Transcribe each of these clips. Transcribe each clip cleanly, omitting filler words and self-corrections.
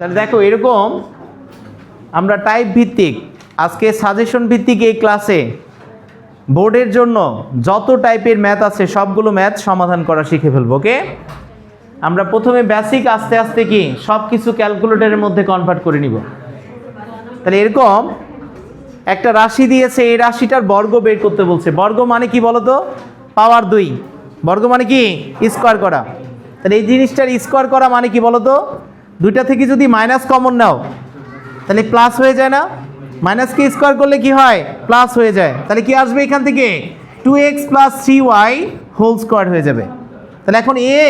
তাহলে দেখো এরকম আমরা টাইপ ভিত্তিক আজকে সাজেশন ভিত্তিক এই ক্লাসে বোর্ডের জন্য যত টাইপের ম্যাথ আছে সবগুলো ম্যাথ সমাধান করা শিখে ফেলবো। ওকে, আমরা প্রথমে বেসিক আস্তে আস্তে কি সব কিছু ক্যালকুলেটরের মধ্যে কনভার্ট করে নিব। তাহলে এরকম একটা রাশি দিয়েছে, এই রাশিটার বর্গ বের করতে বলছে। বর্গ মানে কি বলো তো? পাওয়ার 2। বর্গ মানে কি? স্কোয়ার করা। তাহলে এই জিনিসটার স্কোয়ার করা মানে কি বলো তো? দুইটা থেকে যদি মাইনাস কমন নাও তাহলে প্লাস হয়ে যায় না? মাইনাসকে স্কোয়ার করলে কি হয়? প্লাস হয়ে যায়। তাহলে কি আসবে এখান থেকে? 2x + 3y হোল স্কোয়ার হয়ে যাবে। তাহলে এখন এ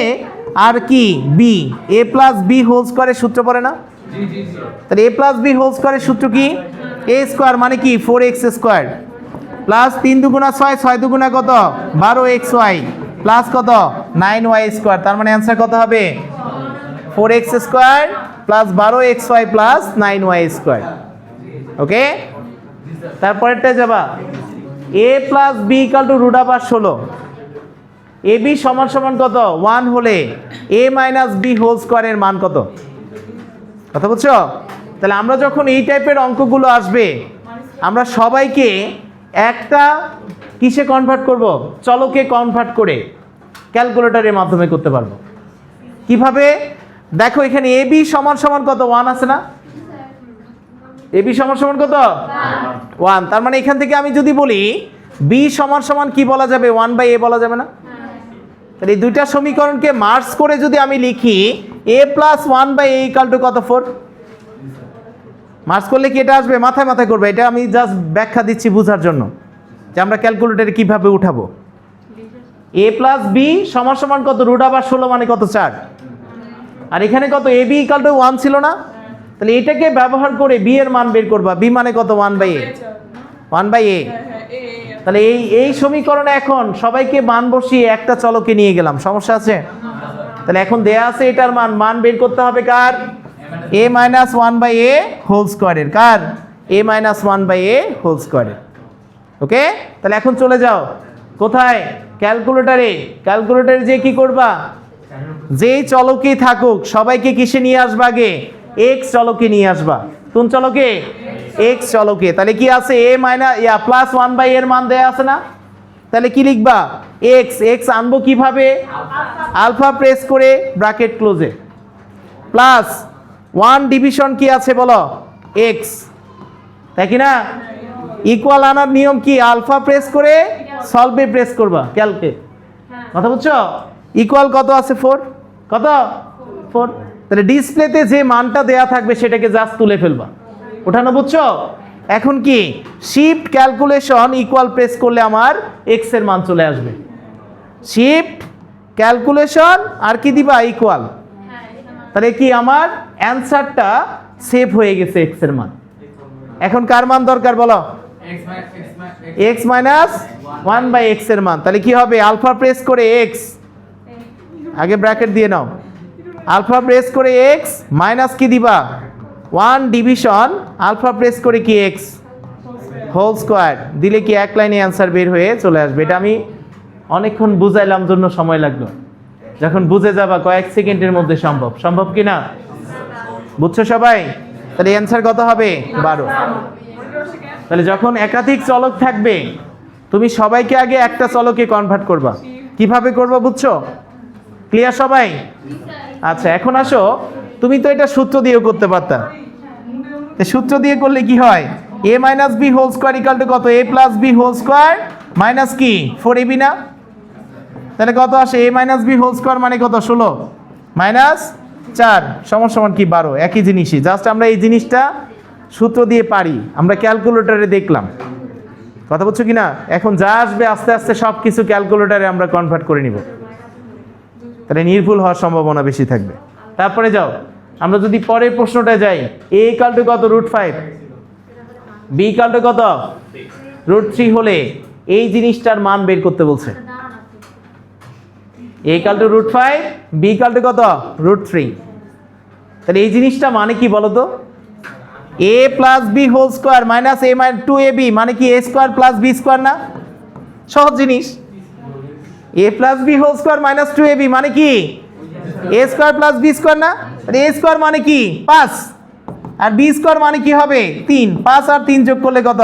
আর কি বি, a + b হোল স্কোয়ারের সূত্র পড়ে না? তাহলে a + b হোল স্কোয়ারের সূত্র কি? a স্কোয়ার মানে কি 4x স্কোয়ার প্লাস 3 দুগুণা 6, 6 দুগুণা কত? 12xy প্লাস কত? 9y square. তার মানে অ্যান্সার কত হবে? 4x square plus 12xy plus 9y square. Okay, তারপরেরটা যাবা a + b = √16। ab সমান সমান কত? 1 হলে a - b হোল স্কোয়ারের মান কত? কথা বুঝছো? তাহলে আমরা যখন এই টাইপের অঙ্কগুলো আসবে আমরা সবাইকে একটা কিসে কনভার্ট করব? চলকে কনভার্ট করে ক্যালকুলেটরের মাধ্যমে করতে পারবো। কিভাবে? দেখো এখানে এ বি সমান সমান কত? 1 আছে না? এ বি সমান সমান কত? 1। তার মানে এখান থেকে আমি যদি বলি বি সমান সমান কি বলা যাবে? 1/a বলা যাবে না? তাহলে এই দুইটা সমীকরণকে মার্জ করে যদি আমি লিখি a + 1/a = কত? 4। মার্জ করলে কি এটা আসবে? মাথায় মাথায় করবে। এটা আমি জাস্ট ব্যাখ্যা দিচ্ছি বোঝার জন্য যে আমরা ক্যালকুলেটরে কিভাবে উঠাবো। a + b সমান সমান কত? √16 মানে কত? 4। আর এখানে কত? ab = 1 ছিল না? তাহলে এটাকে ব্যবহার করে b এর মান বের করবা। b মানে কত? 1/a। 1/a। তাহলে এই সমীকরণে এখন সবাইকে মান বসিয়ে একটা চলকে নিয়ে গেলাম, সমস্যা আছে? তাহলে এখন দেয়া আছে এটার মান বের করতে হবে কার? a - 1/a হোল স্কোয়ারের। কার? a - 1/a হোল স্কোয়ারের। ওকে, তাহলে এখন চলে যাও কোথায়? ক্যালকুলেটরে। ক্যালকুলেটরে যে কি করবা? যেই চলকেই থাকুক সবাইকে কিসে নিয়ে আসবা? আগে x চলকে নিয়ে আসবা। কোন চলকে? x চলকে। তাহলে কি আছে? a + 1/a এর মান দেয়া আছে না? তাহলে কি লিখবা? x আনবো কিভাবে? আলফা প্রেস করে ব্র্যাকেট ক্লোজে প্লাস 1 ডিভিশন কি আছে বলো? x, তাই কি না? ইকুয়াল আনার নিয়ম কি? আলফা প্রেস করে সলভে প্রেস করবা ক্যালকে। কথা বুঝছো? ইকুয়াল কত আছে? 4। কত? 4। তাহলে ডিসপ্লেতে যে মানটা দেয়া থাকবে সেটাকে জাস্ট তুলে ফেলবা, ওঠানো। বুঝছো? এখন কি শিফট ক্যালকুলেশন ইকুয়াল প্রেস করলে আমার x এর মান চলে আসবে। শিফট ক্যালকুলেশন আর কি দিবা? ইকুয়াল। তাহলে কি আমার অ্যান্সারটা সেভ হয়ে গেছে x এর মান। এখন কার মান দরকার বলো? x - 1/x এর মান। তাহলে কি হবে? আলফা প্রেস করে x, আগে ব্র্যাকেট দিয়ে নাও, আলফা প্রেস করে x মাইনাস কি দিবা? 1 ডিভিশন আলফা প্রেস করে কি x হোল স্কোয়ার দিলে কি এক লাইনে অ্যান্সার বের হয়ে চলে আসবে। এটা আমি অনেকক্ষণ বুঝাইলাম জন্য সময় লাগলো, যখন বুঝে যাবা কয়েক সেকেন্ডের মধ্যে সম্ভব। সম্ভব কি না? বুঝছো সবাই? তাহলে অ্যান্সার কত হবে? 12। তাহলে যখন একাধিক চলক থাকবে তুমি সবাইকে আগে একটা চলকে কনভার্ট করবা। কিভাবে করবা বুঝছো? ক্লিয়ার সবাই? আচ্ছা, এখন আসো, তুমি তো এটা সূত্র দিয়েও করতে পারতা। সূত্র দিয়ে করলে কি হয়? a - b হোল স্কোয়ার = কত? a + b whole square minus কি 4ab না? তাহলে কত আসে? a - b হোল স্কোয়ার মানে কত? 16 - 4 সমান সমান কি 12। একই জিনিসই, জাস্ট আমরা এই জিনিসটা সূত্র দিয়ে পারি, আমরা ক্যালকুলেটরে দেখলাম। কথা বুঝছো কিনা? এখন যা আসবে আস্তে আস্তে সব কিছু ক্যালকুলেটরে আমরা কনভার্ট করে নিব, তাহলে নির্ভুল হওয়ার সম্ভাবনা বেশি থাকবে। তারপরে যাও, আমরা যদি পরের প্রশ্নটা যাই, a = কত? √5, b = কত? √3 হলে এই জিনিসটার মান বের করতে বলছে। a = √5, b = কত? √3। তাহলে এই জিনিসটা মানে কি বলো তো? a + b whole square minus a - 2ab মানে কি a square plus b square না? সহজ জিনিস। a + b whole square minus 2ab মানে কি a square plus b square না? এ স্কোয়ার মানে কি 5, আর বি স্কোয়ার মানে কি হবে 3। 5 আর 3 যোগ করলে কত?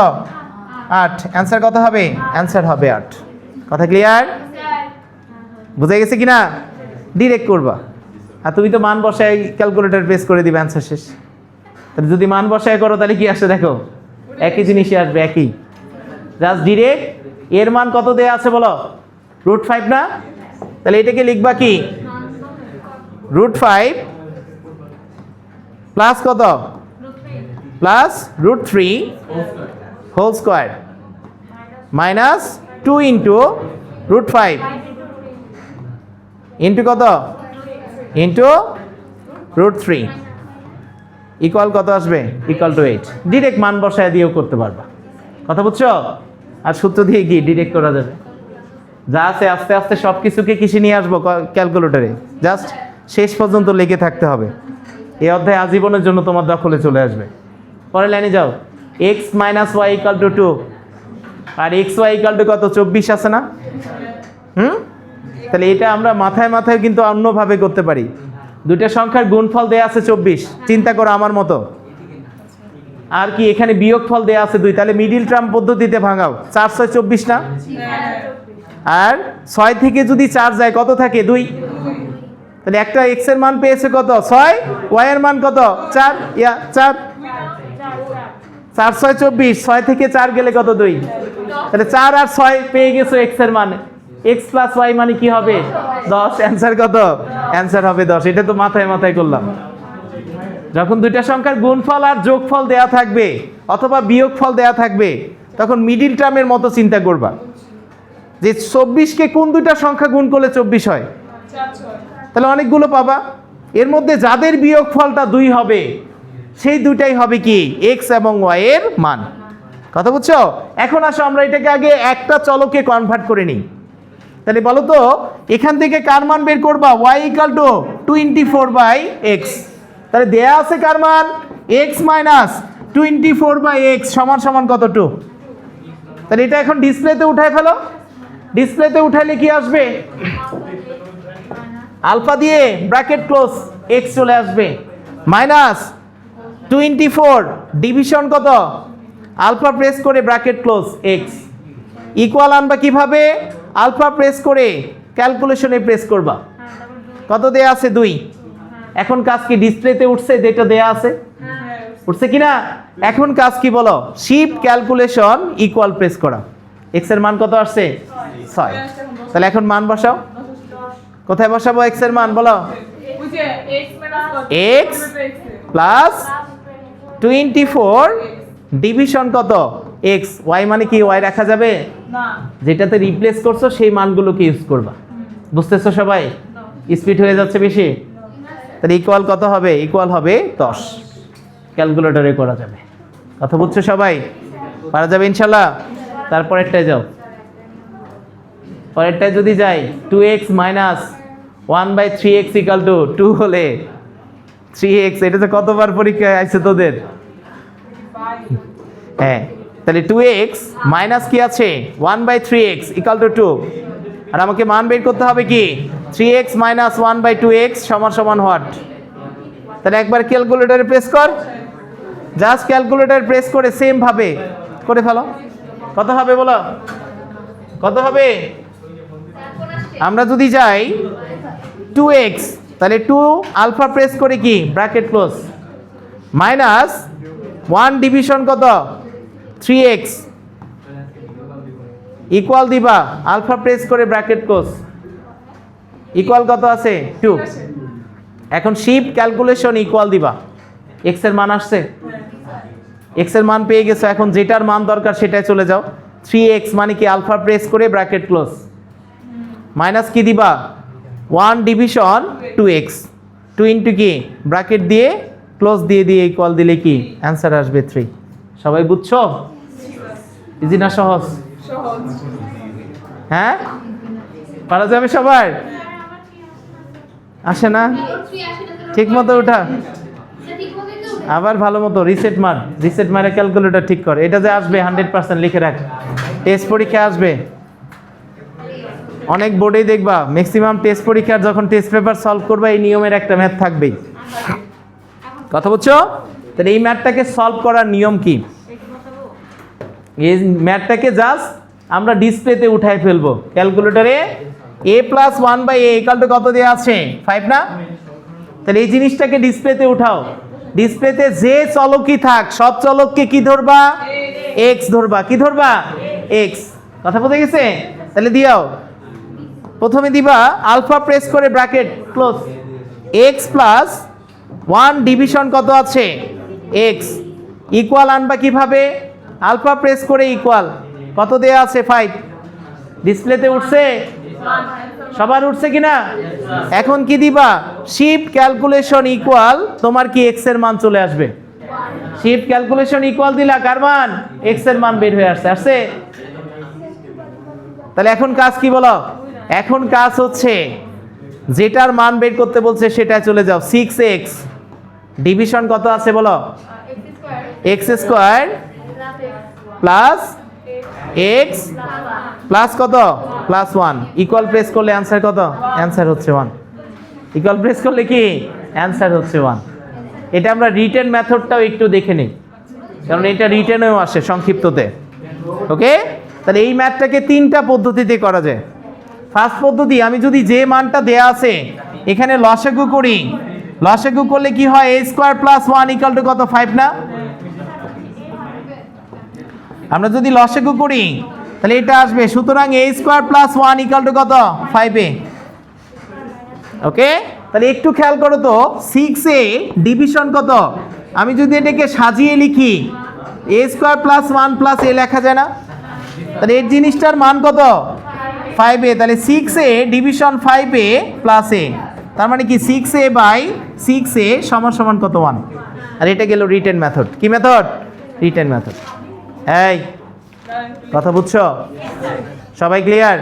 8। অ্যান্সার কত হবে? অ্যান্সার হবে 8। কথা ক্লিয়ার? বুঝে গেছে কিনা? ডিরেক্ট করবা। আর তুমি তো মান বসায় ক্যালকুলেটর প্রেস করে দিবে, অ্যান্সার শেষ। তাহলে যদি মান বসায় করো তাহলে কি আসে দেখো, একই জিনিসই আসবে, একই। Just direct. এর মান কত দেয়া আছে বলো? √5 না? তাহলে এটাকে লিখবা কি √5 প্লাস কত? Plus √3 whole square minus 2 into √5 into কত? ইন্টু √3 ইকুয়াল কত আসবে? Equal to 8। ডিরেক্ট মান বসায় দিয়েও করতে পারবা। কথা বুঝছো? আর সূত্র দিয়ে কি ডিরেক্ট করা যাবে? যা আছে আস্তে আস্তে সব কিছুকে কিসে নিয়ে আসবো? ক্যালকুলেটরে। জাস্ট শেষ পর্যন্ত লেগে থাকতে হবে। এই অধ্যায় আজীবনের জন্য তোমার দখলে চলে আসবে। পরের লাইনে যাও। x - y = 2 আর xy = কত? 24 আছে না? তাহলে এটা আমরা মাথায় মাথায় কিন্তু অন্যভাবে করতে পারি। দুইটা সংখ্যার গুণফল দেয়া আছে 24, চিন্তা করো আমার মতো। আর কি এখানে বিয়োগফল দেয়া আছে 2, তাহলে মিডিল টার্ম পদ্ধতিতে ভাঙাও। 4 6 24 না? আর 6 থেকে যদি 4 যায় কত থাকে? 2। তাহলে একটা x এর মান পেয়েছে কত? 6। y এর মান কত? 4। 4 4 6 24, 6 থেকে 4 গেলে কত? 2। তাহলে 4 আর 6 পেয়ে গেছো x এর মান। x + y মানে কি হবে? 10। অ্যান্সার কত? অ্যান্সার হবে 10। এটা তো মাথায় মাথায় করলাম। যখন দুইটা সংখ্যার গুণফল আর যোগফল দেয়া থাকবে অথবা বিয়োগফল দেয়া থাকবে, তখন মিডিল টার্মের মতো চিন্তা করবা যে 24কে কোন দুইটা সংখ্যা গুণ করলে 24 হয়। তাহলে অনেকগুলো পাবা। এর মধ্যে যাদের বিয়োগফলটা 2 হবে সেই দুইটাই হবে কি x এবং y এর মান। কথা বুঝছো? এখন আসো আমরা এটাকে আগে একটা চলকে কনভার্ট করে নিই। তাহলে বলো তো এখান থেকে কার মান বের করবা? y = 24/x। তাহলে দেয়া আছে কার মান? x - 24/x সমান কত? 2। তাহলে এটা এখন ডিসপ্লেতে উঠায় ফেলো। ডিসপ্লেতে উঠাইলে কি আসবে? আলফা দিয়ে ব্র্যাকেট ক্লোজ x চলে আসবে -24 ডিভিশন কত? আলফা প্রেস করে ব্র্যাকেট ক্লোজ x ইকুয়াল আনবা কিভাবে? আলফা প্রেস করে ক্যালকুলেশনে প্রেস করবা। কত দেয়া আছে? 2। এখন কাজ কি? ডিসপ্লেতে উঠছে যেটা দেয়া আছে, উঠছে কিনা? এখন কাজ কি বলো? শিফট ক্যালকুলেশন ইকুয়াল প্রেস করা। x এর মান কত আসছে? 6। তাহলে এখন মান বসাও। কোথায় বসাবো x এর মান বলো? x প্লাস 24 ডিভিশন কত? x। y মানে কি? y রাখা যাবে না, যেটাতে রিপ্লেস করছো সেই মানগুলোকে ইউজ করবা। বুঝতেছো সবাই? স্পিড হয়ে যাচ্ছে বেশি। তাহলে ইকুয়াল কত হবে? ইকুয়াল হবে 10। ক্যালকুলেটরে করা যাবে। কথা বুঝছো সবাই? পারা যাবে ইনশাল্লাহ। তারপরেরটায় যাও। পরেরটায় যদি যাই 2x - 1/3x = 2 হলে 3x। এটা তো কতবার পরীক্ষায় আইছে তোদের? হ্যাঁ। তাহলে 2x মাইনাস কি আছে? 1/3x = 2। আর আমাকে মান বের করতে হবে কি? 3x - 1/2x = what? তাহলে একবার ক্যালকুলেটরে প্রেস কর। জাস্ট ক্যালকুলেটর প্রেস করে সেম ভাবে করে ফেলো। কত হবে বলো? কত হবে? আমরা যদি যাই 2x, তাহলে 2 আলফা প্রেস করে কি ব্র্যাকেট ক্লোজ মাইনাস 1 ডিভিশন কত? 3x ইকুয়াল দিবা আলফা প্রেস করে ব্র্যাকেট ক্লোজ ইকুয়াল কত আছে? 2। এখন শিফট ক্যালকুলেশন ইকুয়াল দিবা। x এর মান আসছে? x এর মান পেয়ে গেছো। এখন যেটার মান দরকার সেটাই চলে যাও। 3x মানে কি? আলফা প্রেস করে ব্র্যাকেট ক্লোজ মাইনাস কি দিবা? 1 ডিভিশন 2x 2 ইন্টু কি ব্র্যাকেট দিয়ে ক্লোজ দিয়ে ইকুয়াল দিলে কি অ্যান্সার আসবে 3। সবাই বুঝছো? ইজি না সহজ? হ্যাঁ, পারা যাবে সবার? আসে না ঠিক মতো ওঠা? আবার ভালো মতো রিসেট মারে ক্যালকুলেটর ঠিক কর। এটা যে আসবে 100% লিখে রাখ। টেস্ট পরীক্ষা আসবে অনেক বোর্ডেই দেখবা ম্যাক্সিমাম টেস্ট পরীক্ষার যখন টেস্ট পেপার সলভ করবা এই নিয়মের একটা ম্যাথ থাকবেই। কথা বুঝছো? তাহলে এই ম্যাথটাকে সলভ করার নিয়ম কি? এই ম্যাথটাকে জাস্ট আমরা ডিসপ্লেতে উঠাই ফেলবো ক্যালকুলেটরে। a plus 1/a equal to কত দেওয়া আছে? 5 না? তাহলে এই জিনিসটাকে ডিসপ্লেতে উঠাও। ডিসপ্লেতে যে চলকই থাক সব চলককে কি ধরবা? x ধরবা। কি ধরবা? x। কথা বুঝে গেছে? তাহলে দিও, প্রথমে দিবা আলফা প্রেস করে bracket close, x plus 1 division কত আছে? x ইকুয়াল আনবা কিভাবে? আলফা প্রেস করে ইকুয়াল কত দেয়া আছে? 5। ডিসপ্লেতে উঠছে? সবার উঠছে কিনা? এখন কি দিবা? শিফট ক্যালকুলেশন ইকুয়াল, তোমার কি x এর মান চলে আসবে। শিফট ক্যালকুলেশন ইকুয়াল দিলা, কার মান? x এর মান বের হয়ে আসছে। তাহলে এখন কাজ কি বলো? এখন কাজ হচ্ছে যেটার মান বের করতে বলছে সেটা চলে যাও। 6x ডিভিশন কত আছে বলো? x square plus x plus কত? প্লাস 1 ইকুয়াল প্রেস করলে অ্যান্সার কত? অ্যান্সার হচ্ছে 1। ইকুয়াল প্রেস করলে কি অ্যান্সার হচ্ছে 1। এটা আমরা রিটেন মেথডটাও একটু দেখে নিই, কারণ এটা রিটেনেও আসে সংক্ষিপ্ততে। ওকে, তাহলে এই ম্যাথটাকে 3টা পদ্ধতিতে করা যায়। ফার্স্ট পদ্ধতি, আমি যদি যে মানটা দেয়া আছে এখানে লসাগু করি, লসাগু করলে কি হয়? a square plus 1 equal to কত? 5 না? আমরা যদি লসাগু করি তাহলে এটা আসবে, সুতরাং a square plus 1 equal to কত? 5a। ওকে, তাহলে একটু খেয়াল করো তো, 6a ডিভিশন কত? আমি যদি এটাকে সাজিয়ে লিখি a square plus 1 plus a লেখা যায় না? তাহলে এই জিনিসটার মান কত? 5a। তাহলে 6a division 5a plus a, তার মানে কি 6a বাই 6a সমান সমান কত? 1। আর এটা গেল রিটেন মেথড। কি মেথড? Written method. এই কথা বুঝছো? সবাই ক্লিয়ার?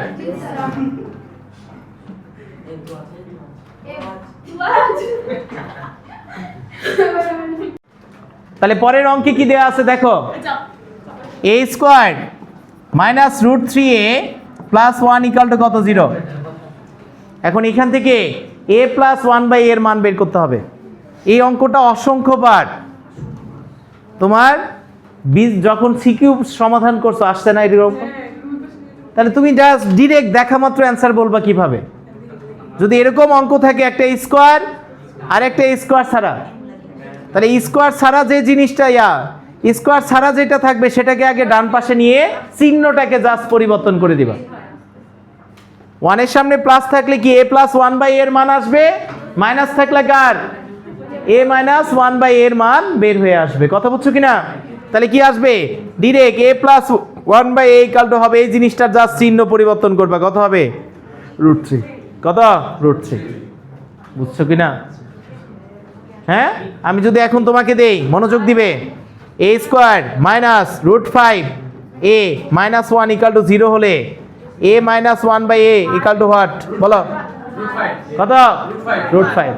তাহলে পরের অঙ্কে কি দেওয়া আছে দেখো, a square minus root 3a plus 1 equal to কত? 0। এখন এখান থেকে a প্লাস 1/a এর মান বের করতে হবে। এই অঙ্কটা অসংখ্যবার তোমার যখন সিকিউ সমাধান করছো আসছে না এরকম? তাহলে তুমি জাস্ট ডিরেক্ট দেখা মাত্র অ্যান্সার বলবা কিভাবে? যদি এরকম অঙ্ক থাকে একটা স্কয়ার আর একটা স্কয়ার ছাড়া, তাহলে স্কয়ার ছাড়া যে জিনিসটা স্কয়ার ছাড়া যেটা থাকবে সেটাকে আগে ডান পাশে নিয়ে চিহ্নটাকে জাস্ট পরিবর্তন করে দিবা। 1 এর সামনে প্লাস থাকলে কি a প্লাস 1/a এর মান আসবে, মাইনাস থাকলে কার? a মাইনাস 1/a এর মান বের হয়ে আসবে। কথা বুঝছো কিনা? তাহলে কি আসবে? Direct a plus 1/a equal to হবে, এই জিনিসটার জাস্ট চিহ্ন পরিবর্তন করবা, কত হবে? √3। কত? √3। বুঝছো কিনা? হ্যাঁ, আমি যদি এখন তোমাকে দেই, মনোযোগ দিবে, a square minus √5a minus 1 equal two 0 হলে a minus 1/a equal to what বলো? কত? √5।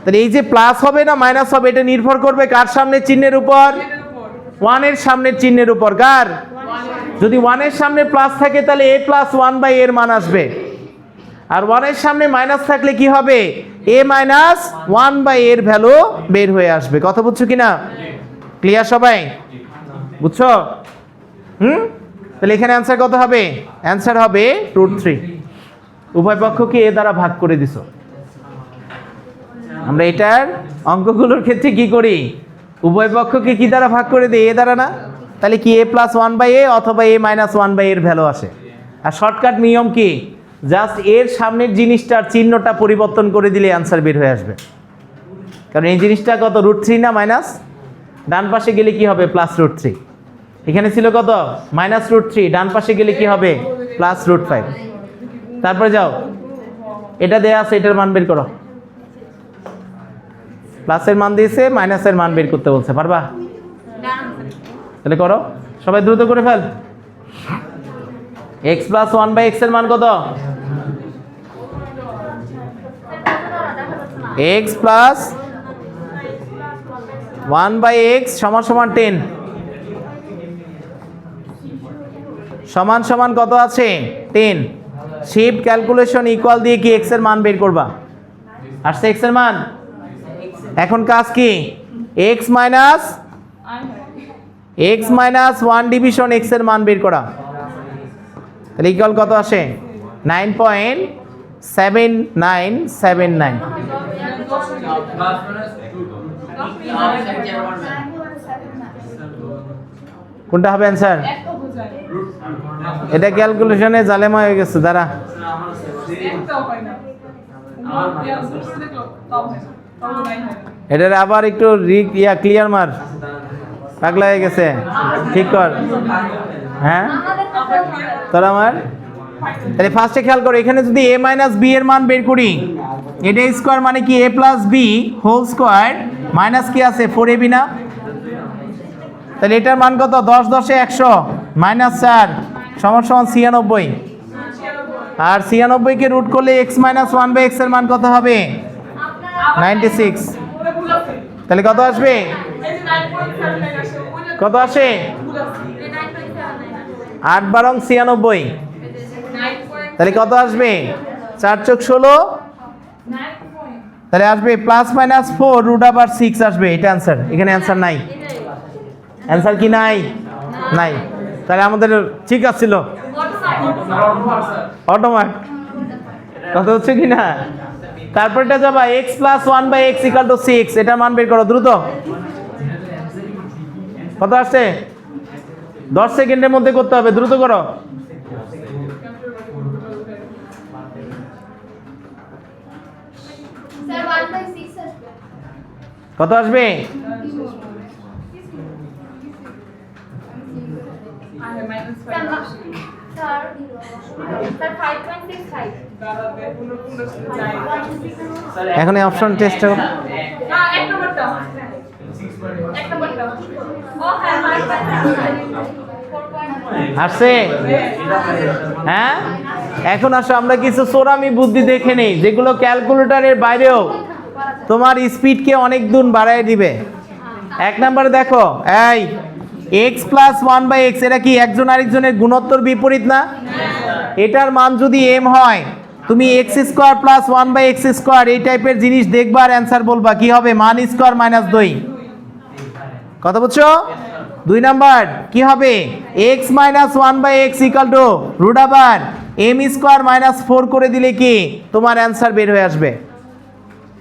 তাহলে এই যে প্লাস হবে না মাইনাস হবে, এটা নির্ভর করবে কার সামনের চিহ্নের উপর? 1 এর সামনের চিহ্নের উপর। কার? যদি 1 এর সামনে প্লাস থাকে তাহলে a প্লাস 1/a এর মান আসবে, আর 1 এর সামনে মাইনাস থাকলে কি হবে? a মাইনাস 1/a এর ভ্যালু বের হয়ে আসবে। কথা বুঝছো কিনা? ক্লিয়ার সবাই? বুঝছো? তাহলে এখানে অ্যান্সার কত হবে? অ্যান্সার হবে √3। উভয় পক্ষকে a দ্বারা ভাগ করে দিছো। আমরা এটার অঙ্কগুলোর ক্ষেত্রে কি করি? উভয় পক্ষকে কি দ্বারা ভাগ করে দেই? a দ্বারা না? তাহলে কি a প্লাস 1/a অথবা a মাইনাস 1/a এর ভ্যালু আসে। আর শর্টকাট নিয়ম কি? জাস্ট এর সামনের জিনিসটার চিহ্নটা পরিবর্তন করে দিলে অ্যান্সার বের হয়ে আসবে। কারণ এই জিনিসটা কত? √3 না মাইনাস? ডান পাশে গেলে কি হবে? প্লাস √3। এখানে ছিল কত? মাইনাস √3, ডান পাশে গেলে কি হবে? প্লাস √5। তারপরে যাও, এটা দেয়া আছে, এটার মান বের করো। প্লাসের মান দিয়েছে, মাইনাসের মান বের করতে বলছে, পারবা? তাহলে করো, সবাই দ্রুত করে ফেল। x প্লাস 1/x এর মান কত? x প্লাস 1/x সমান সমান 10 সমান সমান কত আছে? 10। শিফট ক্যালকুলেশন ইকুয়াল দিয়ে কি x এর মান বের করবা? আসছে x এর মান? এখন কাজ কি x মাইনাস 1 ডিভিশন x এর মান বের করা। তাহলে ইকুয়াল কত আসে 9.7979। কোনটা হবে অ্যান্সার? এটা ক্যালকুলেশনে জালেমা হয়ে গেছে দাঁড়া। এটার আবার একটু ক্লিয়ার মার, পাগলা হয়ে গেছে, ঠিক কর। হ্যাঁ তোর আমার তাহলে ফার্স্টে খেয়াল করো, এখানে যদি a মাইনাস b এর মান বের করি, এটা স্কোয়ার মানে কি a plus b whole square minus কি আছে 4ab না? তাহলে এটার মান কত? 10 10 100 মাইনাস 4 সমান সমান 96। আর 96 কে রুট করলে x মাইনাস 1/x এর মান কত হবে? 96। তাহলে কত আসবে? কত আসে? 8 বারং 96। তাহলে কত আসবে? 4 চোখ 16। তাহলে আসবে প্লাস মাইনাস 4 রুট আবার 6 আসবে। এটা অ্যান্সার। এখানে অ্যান্সার নাই। অ্যান্সার কি নাই? নাই। তাহলে আমাদের ঠিক আছিল, অটোমেটিক কথা হচ্ছে কি না? তারপরটা যাবা x plus 1/x equal two 6। এটার মান বের করো দ্রুত। কত আসছে? 10 সেকেন্ডের মধ্যে করতে হবে, দ্রুত করো। কত আসবে? এখন এই অপশন টেস্ট হবে। আসছে? হ্যাঁ, এখন আসো আমরা কিছু চোরামি বুদ্ধি দেখে নেই, যেগুলো ক্যালকুলেটরের বাইরেও তোমার স্পিডকে অনেক দূর বাড়ায় দিবে। 1 নম্বরে দেখো, এই x প্লাস 1/x এটা কি একজন আরেকজনের গুণোত্তর বিপরীত না? এটার মান যদি m হয়, তুমি x square plus 1/x square এই টাইপের জিনিস দেখবা আর অ্যান্সার বলবা কি হবে? মান স্কোয়ার মাইনাস 2। কথা বুঝছো? 2 নাম্বার কি হবে? x minus 1/x equal to root আবার m স্কোয়ার মাইনাস 4 করে দিলে কি তোমার অ্যান্সার বের হয়ে আসবে।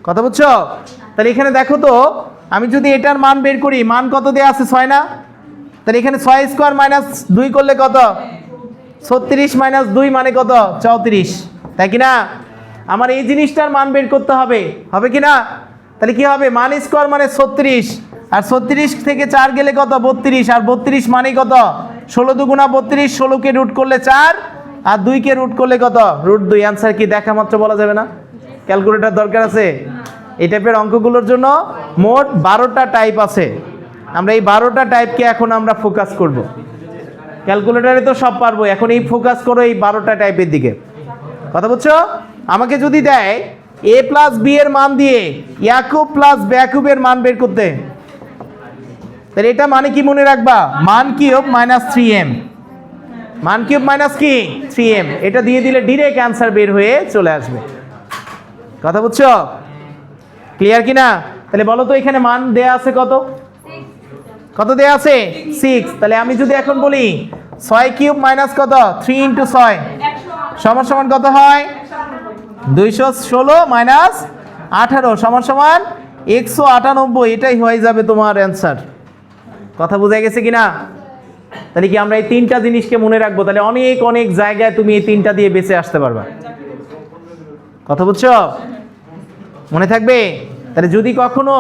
কথা বুঝছো? তাহলে এখানে দেখো তো, আমি যদি এটার মান বের করি, মান কত দেয়া আছে? 6 না? তাহলে এখানে 6 স্কোয়ার মাইনাস 2 করলে কত? 36 মাইনাস 2 মানে কত? 34। তাই কি না? আমার এই জিনিসটার মান বের করতে হবে, হবে কি না? তাহলে কি হবে? মান স্কোয়ার মানে 36, আর 36 থেকে 4 গেলে কত? 32, আর 32 মানে কত? 16 দুগুণা 32, 16 কে রুট করলে 4, আর 2 কে রুট করলে কত? রুট 2। অ্যান্সার কি দেখা মাত্র বলা যাবে না? ক্যালকুলেটর দরকার আছে? এই টাইপের অঙ্কগুলোর জন্য মোট 12টা টাইপ আছে। আমরা এই 12টা টাইপকে এখন আমরা ফোকাস করব। ক্যালকুলেটরে তো সব পারবো, এখন এই ফোকাস করো এই 12টা টাইপের দিকে। কথা বুঝছো? আমাকে যদি দেয় a প্লাস বি এর মান দিয়ে ইয়াকুব প্লাস ব্যাকুবের মান বের করতে, তাহলে এটা মানে কি মনে রাখবা? মান কিউব মাইনাস 3m। মান কিউব মাইনাস কি 3m, এটা দিয়ে দিলে ডিরেক্ট অ্যান্সার বের হয়ে চলে আসবে। কথা বুঝছো? ক্লিয়ার কি না? তাহলে বলো তো, এখানে মান দেয়া আছে কত? কত দেয়া আছে? 6। তাহলে আমি যদি এখন বলি 6 কিউব মাইনাস কত? 3 ইন্টু 6 সমান সমান কত হয়? 216 মাইনাস 18 সমান সমান 198। এটাই হয়ে যাবে তোমার অ্যান্সার। কথা বোঝা গেছে কিনা? তাহলে কি আমরা এই 3টা জিনিসকে মনে রাখবো? তাহলে অনেক অনেক জায়গায় তুমি এই 3টা দিয়ে বেঁচে আসতে পারবা। কথা বুঝছো? মনে থাকবে? তাহলে যদি কখনো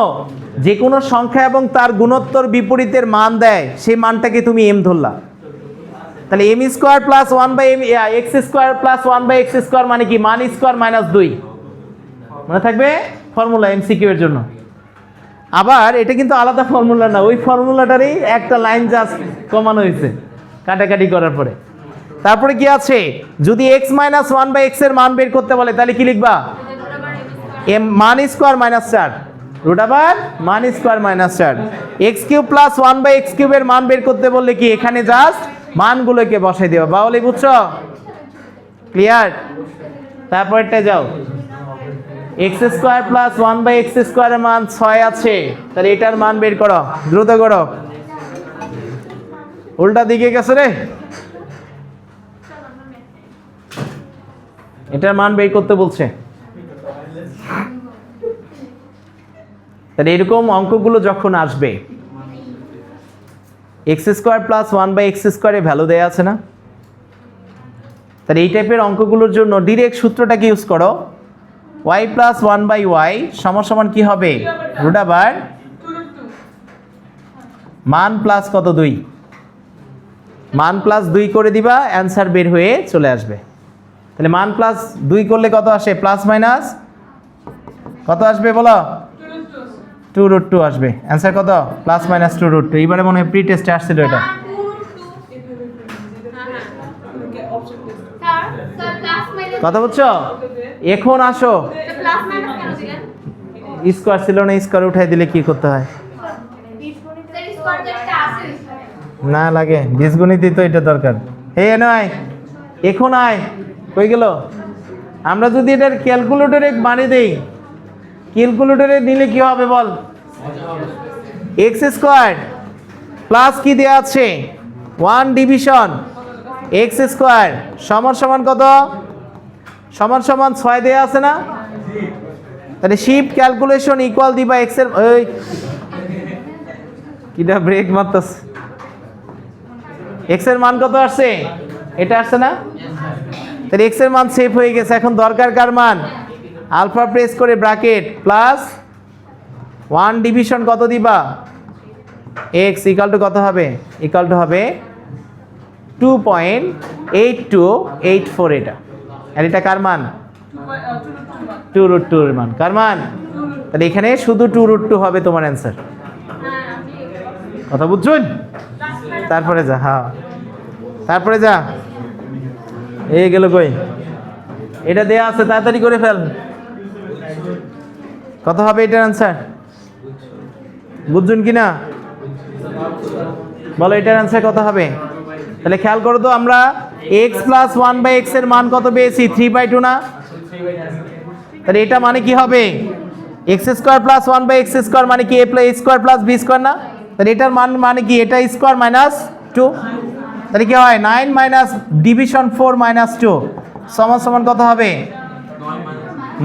যে কোনো সংখ্যা এবং তার গুণোত্তর বিপরীতের মান দেয়, সেই মানটাকে তুমি m ধরলা। তাহলে m square plus 1/x square plus 1/x square মানে কি? মান স্কোয়ার মাইনাস 2। মনে থাকবে ফর্মুলা MCQ এর জন্য। আবার এটা কিন্তু আলাদা ফর্মুলা না, ওই ফর্মুলাটারই একটা লাইন জাস্ট কমানো হয়েছে কাটাকাটি করার পরে। তারপরে কি আছে? যদি x মাইনাস 1/x এর মান বের করতে বলে, তাহলে কি লিখবা? m মান স্কোয়ার মাইনাস 4 রুট আবার মান square minus 4। x cube plus 1/x কিউবের মান বের করতে বললে কি এখানে জাস্ট মানগুলোকে বসাই দেবা। বাউলি বুঝছো? ক্লিয়ার? তারপরটা যাও, এক্স স্কোয়ার প্লাস 1/x স্কোয়ারের মান 6 আছে, তাহলে এটার মান বের করো, দ্রুত করো। উল্টা দিকে গেছে রে, এটার মান বের করতে বলছে। তাহলে এরকম অঙ্কগুলো যখন আসবে, এক্স স্কোয়ার প্লাস 1/x স্কোয়ারে ভ্যালু দেয়া আছে না, তাহলে এই টাইপের অঙ্কগুলোর জন্য ডিরেক্ট সূত্রটাকে ইউজ করো, y প্লাস 1/y সমান কি হবে, রুট ওভার মান প্লাস কত 2, মান প্লাস 2 করে দিবা, অ্যান্সার বের হয়ে চলে আসবে। তাহলে মান প্লাস 2 করলে কত আসে, প্লাস মাইনাস কত আসবে বলো, 2√2 আসবে। অ্যান্সার কত, প্লাস মাইনাস 2√2। এইবারে মনে হয় প্রি টেস্টে আসছিল এটা। কথা বুঝছো? এখন আসো, স্কোয়ার ছিল না, স্কোয়ার উঠাই দিলে কি করতে হয়, না লাগে, বীজগণিতই তো এটা দরকার। হে নয়, এখন আয়, কই গেল? আমরা যদি এটার ক্যালকুলেটরে বানিয়ে দেই, ক্যালকুলেটরে নিলে কি হবে বল, এক্স স্কোয়ার প্লাস কি দেওয়া আছে 1 ডিভিশন এক্স স্কোয়ার সমান কত, সমান 6 দেওয়া আছে না, তাহলে শিফট ক্যালকুলেশন ইকুয়াল দিবা এক্স এর, ওই কিটা ব্রেক মারতাস, এক্স এর মান কত আসছে, এটা আসছে না, তাহলে এক্স এর মান সেভ হয়ে গেছে। এখন দরকার কার মান, আলফা প্রেস করে ব্র্যাকেট প্লাস 1 ডিভিশন কত দিবা, এক্স ইকুয়াল টু কত হবে, ইকুয়াল টু হবে 2.8284, এটা আর এটা কার মান, 2√2 এর মান, কার মান, তাহলে এখানে শুধু 2√2 হবে তোমার অ্যান্সার। কথা বুঝছুন? তারপরে যা, হ্যাঁ তারপরে যা, এই গেল কই, এটা দেয়া আছে, তাড়াতাড়ি করে ফেল। কত হবে এটার অ্যান্সার, বুঝছুন কিনা বলো, এটার অ্যান্সার কত হবে? তাহলে খেয়াল করো তো, আমরা x প্লাস 1/x এর মান কত পেয়েছি, 3/2 না, তাহলে এটা মানে কি হবে, x square plus 1/x square মানে কি a square plus b square না, তাহলে এটার মান মানে কি, এটা স্কোয়ার মাইনাস 2, তাহলে কি হয় 9 মাইনাস ডিভিশন 4 মাইনাস 2 সমান কত হবে,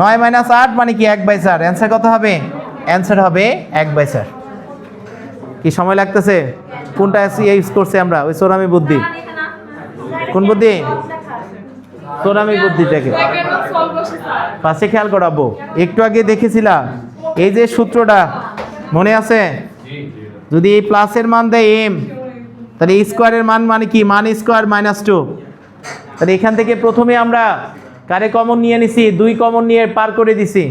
9 মাইনাস 8 মানে কি 1/4। অ্যান্সার কত হবে, অ্যান্সার হবে 1/4। কি সময় লাগতেছে, কোনটা ইউজ করছে আমরা, ওই সোরামি বুদ্ধি, কোন বুদ্ধি, সোরামি বুদ্ধিটাকে পাশে খেয়াল করাবো। একটু আগে দেখেছিলাম এই যে সূত্রটা মনে আছে, যদি এই প্লাসের মান দেয় m, তাহলে এই স্কোয়ারের মান মানে কি, মান স্কোয়ার মাইনাস 2, তাহলে এখান থেকে প্রথমে আমরা কারে কমন নিয়ে নিছি, 2 কমন নিয়ে পার করে দিছি,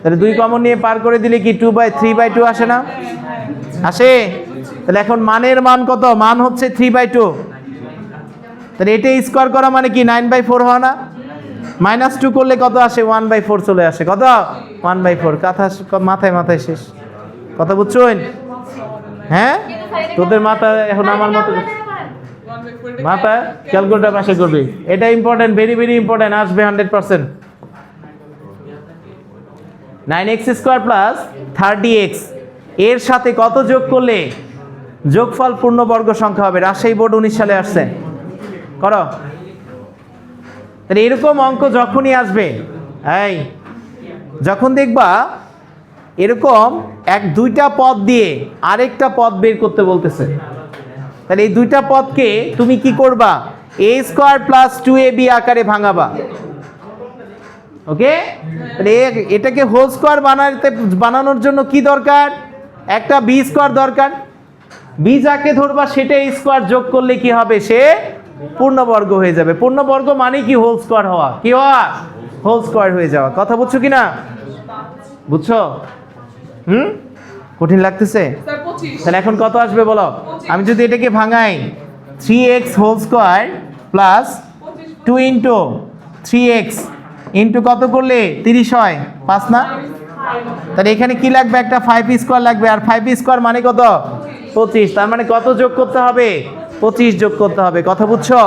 তাহলে 2 কমন নিয়ে পার করে দিলে কি 3/2 আসে না, আসে। তাহলে এখন মানের মান কত, মান হচ্ছে 3/2, তাহলে এটা স্কোয়ার করা মানে কি 9/4 হয় না, মাইনাস 2 করলে কত আসে, 1/4 চলে আসে, কত 1/4। কথা মাথায় শেষ, কথা বুঝছেন? হ্যাঁ, তোদের মাথা এখন আমার মতো মাথা ক্যালকুলেটর পাশে করবি, এটা ইম্পর্টেন্ট, ভেরি ভেরি ইম্পর্টেন্ট, আসবে 100%। 9x স্কোয়ার প্লাস 30x এর সাথে কত যোগ করলে যোগফল পূর্ণবর্গ সংখ্যা হবে, রাজশাহী বোর্ড 19 সালে আসছে, করো। তাহলে এরকম অঙ্ক যখনই আসবে, এই যখন দেখবা এরকম 2টা পদ দিয়ে আরেকটা পদ বের করতে বলতেছে, তাহলে এই 2টা পদকে তুমি কি করবা, a স্কোয়ার প্লাস 2ab আকারে ভাঙাবা, ওকে। তাহলে এটাকে হোল স্কোয়ার বানানোর জন্য কি দরকার, একটা বি স্কোয়ার দরকার, বি যাকে ধরবা সেটা স্কোয়ার যোগ করলে কি হবে, সে পূর্ণবর্গ হয়ে যাবে। পূর্ণবর্গ মানে কি, হোল স্কোয়ার হওয়া, কি হওয়া, হোল স্কোয়ার হয়ে যাওয়া। কথা বুঝছো কিনা, বুঝছো? কঠিন লাগতেছে? তাহলে এখন কত আসবে বলো, আমি যদি এটাকে ভাঙাই, 3x whole square plus 2 into 3x into কত করলে 30 হয়, 5 না, তাহলে এখানে কি লাগবে, একটা 5 স্কোয়ার লাগবে, আর 5 স্কোয়ার মানে কত, 25, তার মানে কত যোগ করতে হবে, 25 যোগ করতে হবে। কথা বুঝছো,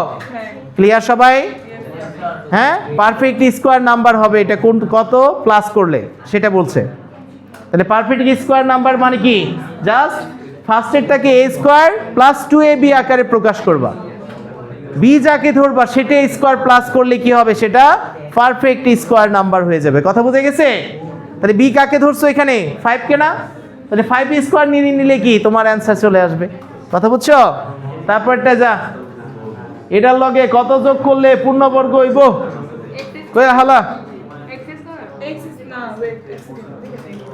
ক্লিয়ার সবাই? হ্যাঁ, পারফেক্ট স্কোয়ার নাম্বার হবে এটা কোন কত প্লাস করলে সেটা বলছে। তাহলে পারফেক্ট স্কোয়ার নাম্বার মানে কি, জাস্ট ফার্স্টেরটাকে a স্কোয়ার প্লাস 2ab আকারে প্রকাশ করবা, বি যাকে ধরবা সেটা স্কোয়ার প্লাস করলে কি হবে, সেটা পারফেক্ট স্কোয়ার নাম্বার হয়ে যাবে। কথা বুঝে গেছে? তাহলে বি কাকে ধরছো এখানে, 5 কে না, তাহলে 5 স্কোয়ার নিলে কি তোমার অ্যান্সার চলে আসবে। কথা বুঝছো? তারপরটা যা, এটার লগে কত যোগ করলে পূর্ণবর্গ হইব, কই হালা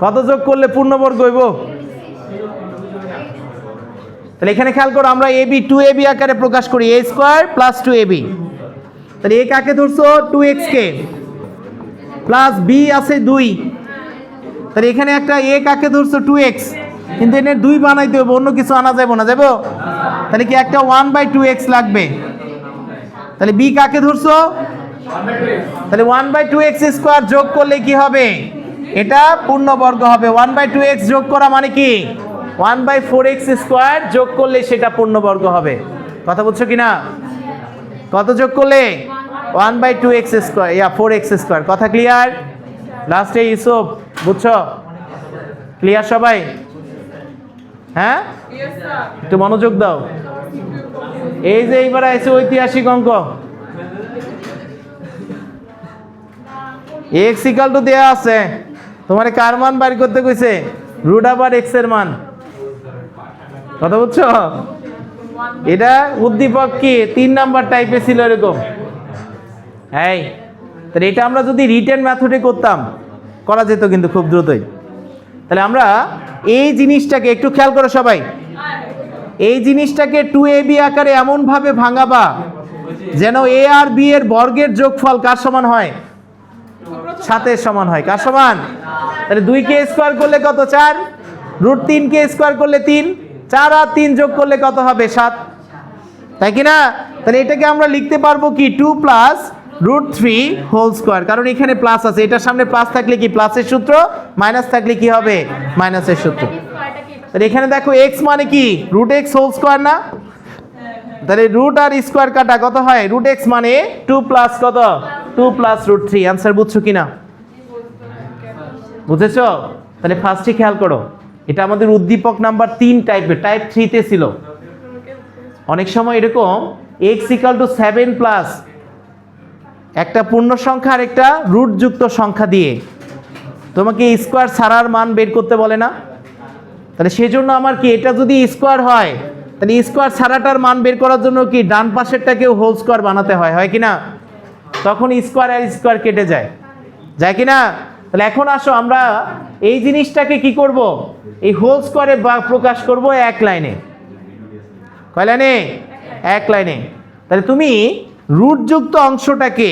কত যোগ করলে পূর্ণবর্গ হইব। তাহলে এখানে খেয়াল করো, আমরা ab 2ab আকারে প্রকাশ করি, a স্কোয়ার প্লাস 2ab। তাহলে a কাকে ধরছো, 2x কে, প্লাস b আছে 2। তাহলে এখানে একটা a কাকে ধরছো, 2x, কিন্তু এনে 2 বানাইতে হবে, অন্য কিছু আনা যাবে না, যাবো? তাহলে কি একটা 1/2x লাগবে। তাহলে b কাকে ধরছো, তাহলে 1/2x স্কোয়ার যোগ করলে কি হবে, এটা পূর্ণবর্গ হবে। 1/2x যোগ করা মানে কি, 1/4x স্কোয়ার যোগ করলে সেটা পূর্ণবর্গ হবে। কথা বুঝছো কিনা? কত যোগ করলে, 1/2x স্কোয়ার, 4x স্কোয়ার। কথা ক্লিয়ার? লাস্টে ইউসুফ, বুঝছো? ক্লিয়ার সবাই? হ্যাঁ, একটু মনোযোগ দাও। এই যে এইবার আছে ঐতিহাসিক অঙ্ক, x = দেয়া আছে, তোমার কার মান বাইর করতে কইছে, √x এর মান। কথা বুঝছো? এটা উদ্দীপক কি 3 নাম্বার টাইপে ছিল এরকম। এই তাহলে এটা আমরা যদি রিটেন মেথডে করতাম, করা যেত কিন্তু খুব দ্রুতই। তাহলে আমরা এই জিনিসটাকে একটু খেয়াল করো সবাই, এই জিনিসটাকে 2ab আকারে এমন ভাবে ভাঙাবা যেন a আর b এর বর্গের যোগফল কার সমান হয়, 7 এর সমান হয়। কার সমান? তাহলে 2কে স্কোয়ার করলে কত, 4, √3কে স্কোয়ার করলে 3, 4 আর 3 যোগ করলে কত হবে, 7, তাই কি না? তাহলে এটাকে আমরা লিখতে পারবো কি, 2 প্লাস √3 হোল স্কোয়ার, কারণ এখানে প্লাস আছে, এটার সামনে প্লাস থাকলে কি প্লাসের সূত্র, মাইনাস থাকলে কি হবে, মাইনাসের সূত্র। তাহলে এখানে দেখো x মানে কি, √x হোল স্কোয়ার না, তাহলে রুট আর স্কোয়ার কাটা কত হয়, √x মানে 2 প্লাস কত, 2 প্লাস √3। অ্যান্সার বুঝছো কিনা? বুঝেছো? তাহলে ফার্স্টে খেয়াল করো, এটা আমাদের উদ্দীপক নাম্বার 3 টাইপের, টাইপ 3 তে ছিল। অনেক সময় এরকম x = 7 প্লাস একটা পূর্ণ সংখ্যা আর একটা রুট যুক্ত সংখ্যা দিয়ে তোমাকে স্কোয়ার ছাড়ার মান বের করতে বলে না। তাহলে সেজন্য আমার কি, এটা যদি স্কোয়ার হয় তাহলে স্কোয়ার ছাড়াটার মান বের করার জন্য কি ডান পাশেরটাকেও হোল স্কোয়ার বানাতে হয়, হয় কি না? তখন স্কোয়ার আর স্কোয়ার কেটে যায়, যায় কি না? তাহলে এখন আসো আমরা এই জিনিসটাকে কি করব, এই হোল স্কোয়ারে প্রকাশ করব এক লাইনে। কয় লাইনে? এক লাইনে। তাহলে তুমি রুটযুক্ত অংশটাকে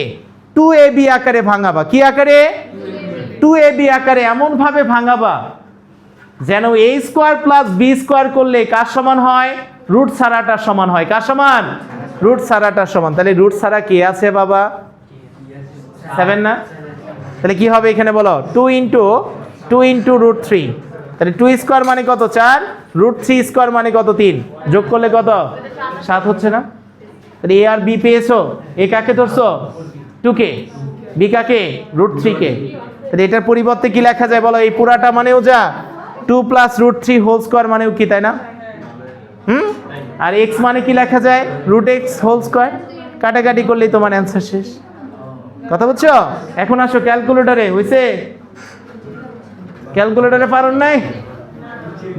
2ab আকারে ভাঙাবা, কি আকারে, 2ab আকারে এমন ভাবে ভাঙাবা যেন a square plus b square করলে কার সমান হয়, রুট ছাড়াটার সমান হয়। কার সমান? রুট ছাড়াটার সমান। তাহলে রুট ছাড়া কি আছে বাবা, 7 না? তাহলে কি হবে এখানে বলো, 2 × √3। তাহলে 2 স্কোয়ার মানে কত, 4, √3 স্কোয়ার মানে কত, 3, যোগ করলে কত, 7 হচ্ছে না? তাহলে a আর b পেয়েছো, a কাকে ধরছো, 2কে, b কাকে, √3কে। তাহলে এটার পরিবর্তে কি লেখা যায় বলো, এই পুরাটা মানেও যা 2 প্লাস √3 হোল স্কোয়ার মানেও কি, তাই না? আর x মানে কি লেখা যায়, √x হোল স্কোয়ার। কাটাকাটি করলেই তোমার অ্যান্সার শেষ। কথা বুঝছো? এখন আসো ক্যালকুলেটরে, হইছে? ক্যালকুলেটরে পারন নাই,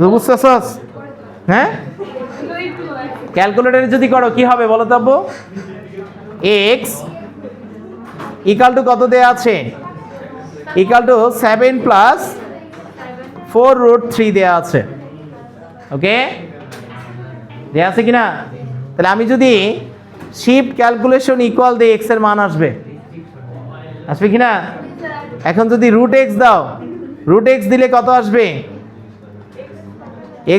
বুঝছস? হ্যাঁ, ক্যালকুলেটরে যদি করো কি হবে বলো তো আব্বু, x = কত দেয়া আছে, = 7 প্লাস 4√3 দেয়া আছে। ওকে, দেয়া আছে কিনা? তাহলে আমি যদি শিফট ক্যালকুলেশন ইকুয়াল দিয়ে x এর মান আসবে, আসবে কিনা? এখন যদি √x দাও, √x দিলে কত আসবে,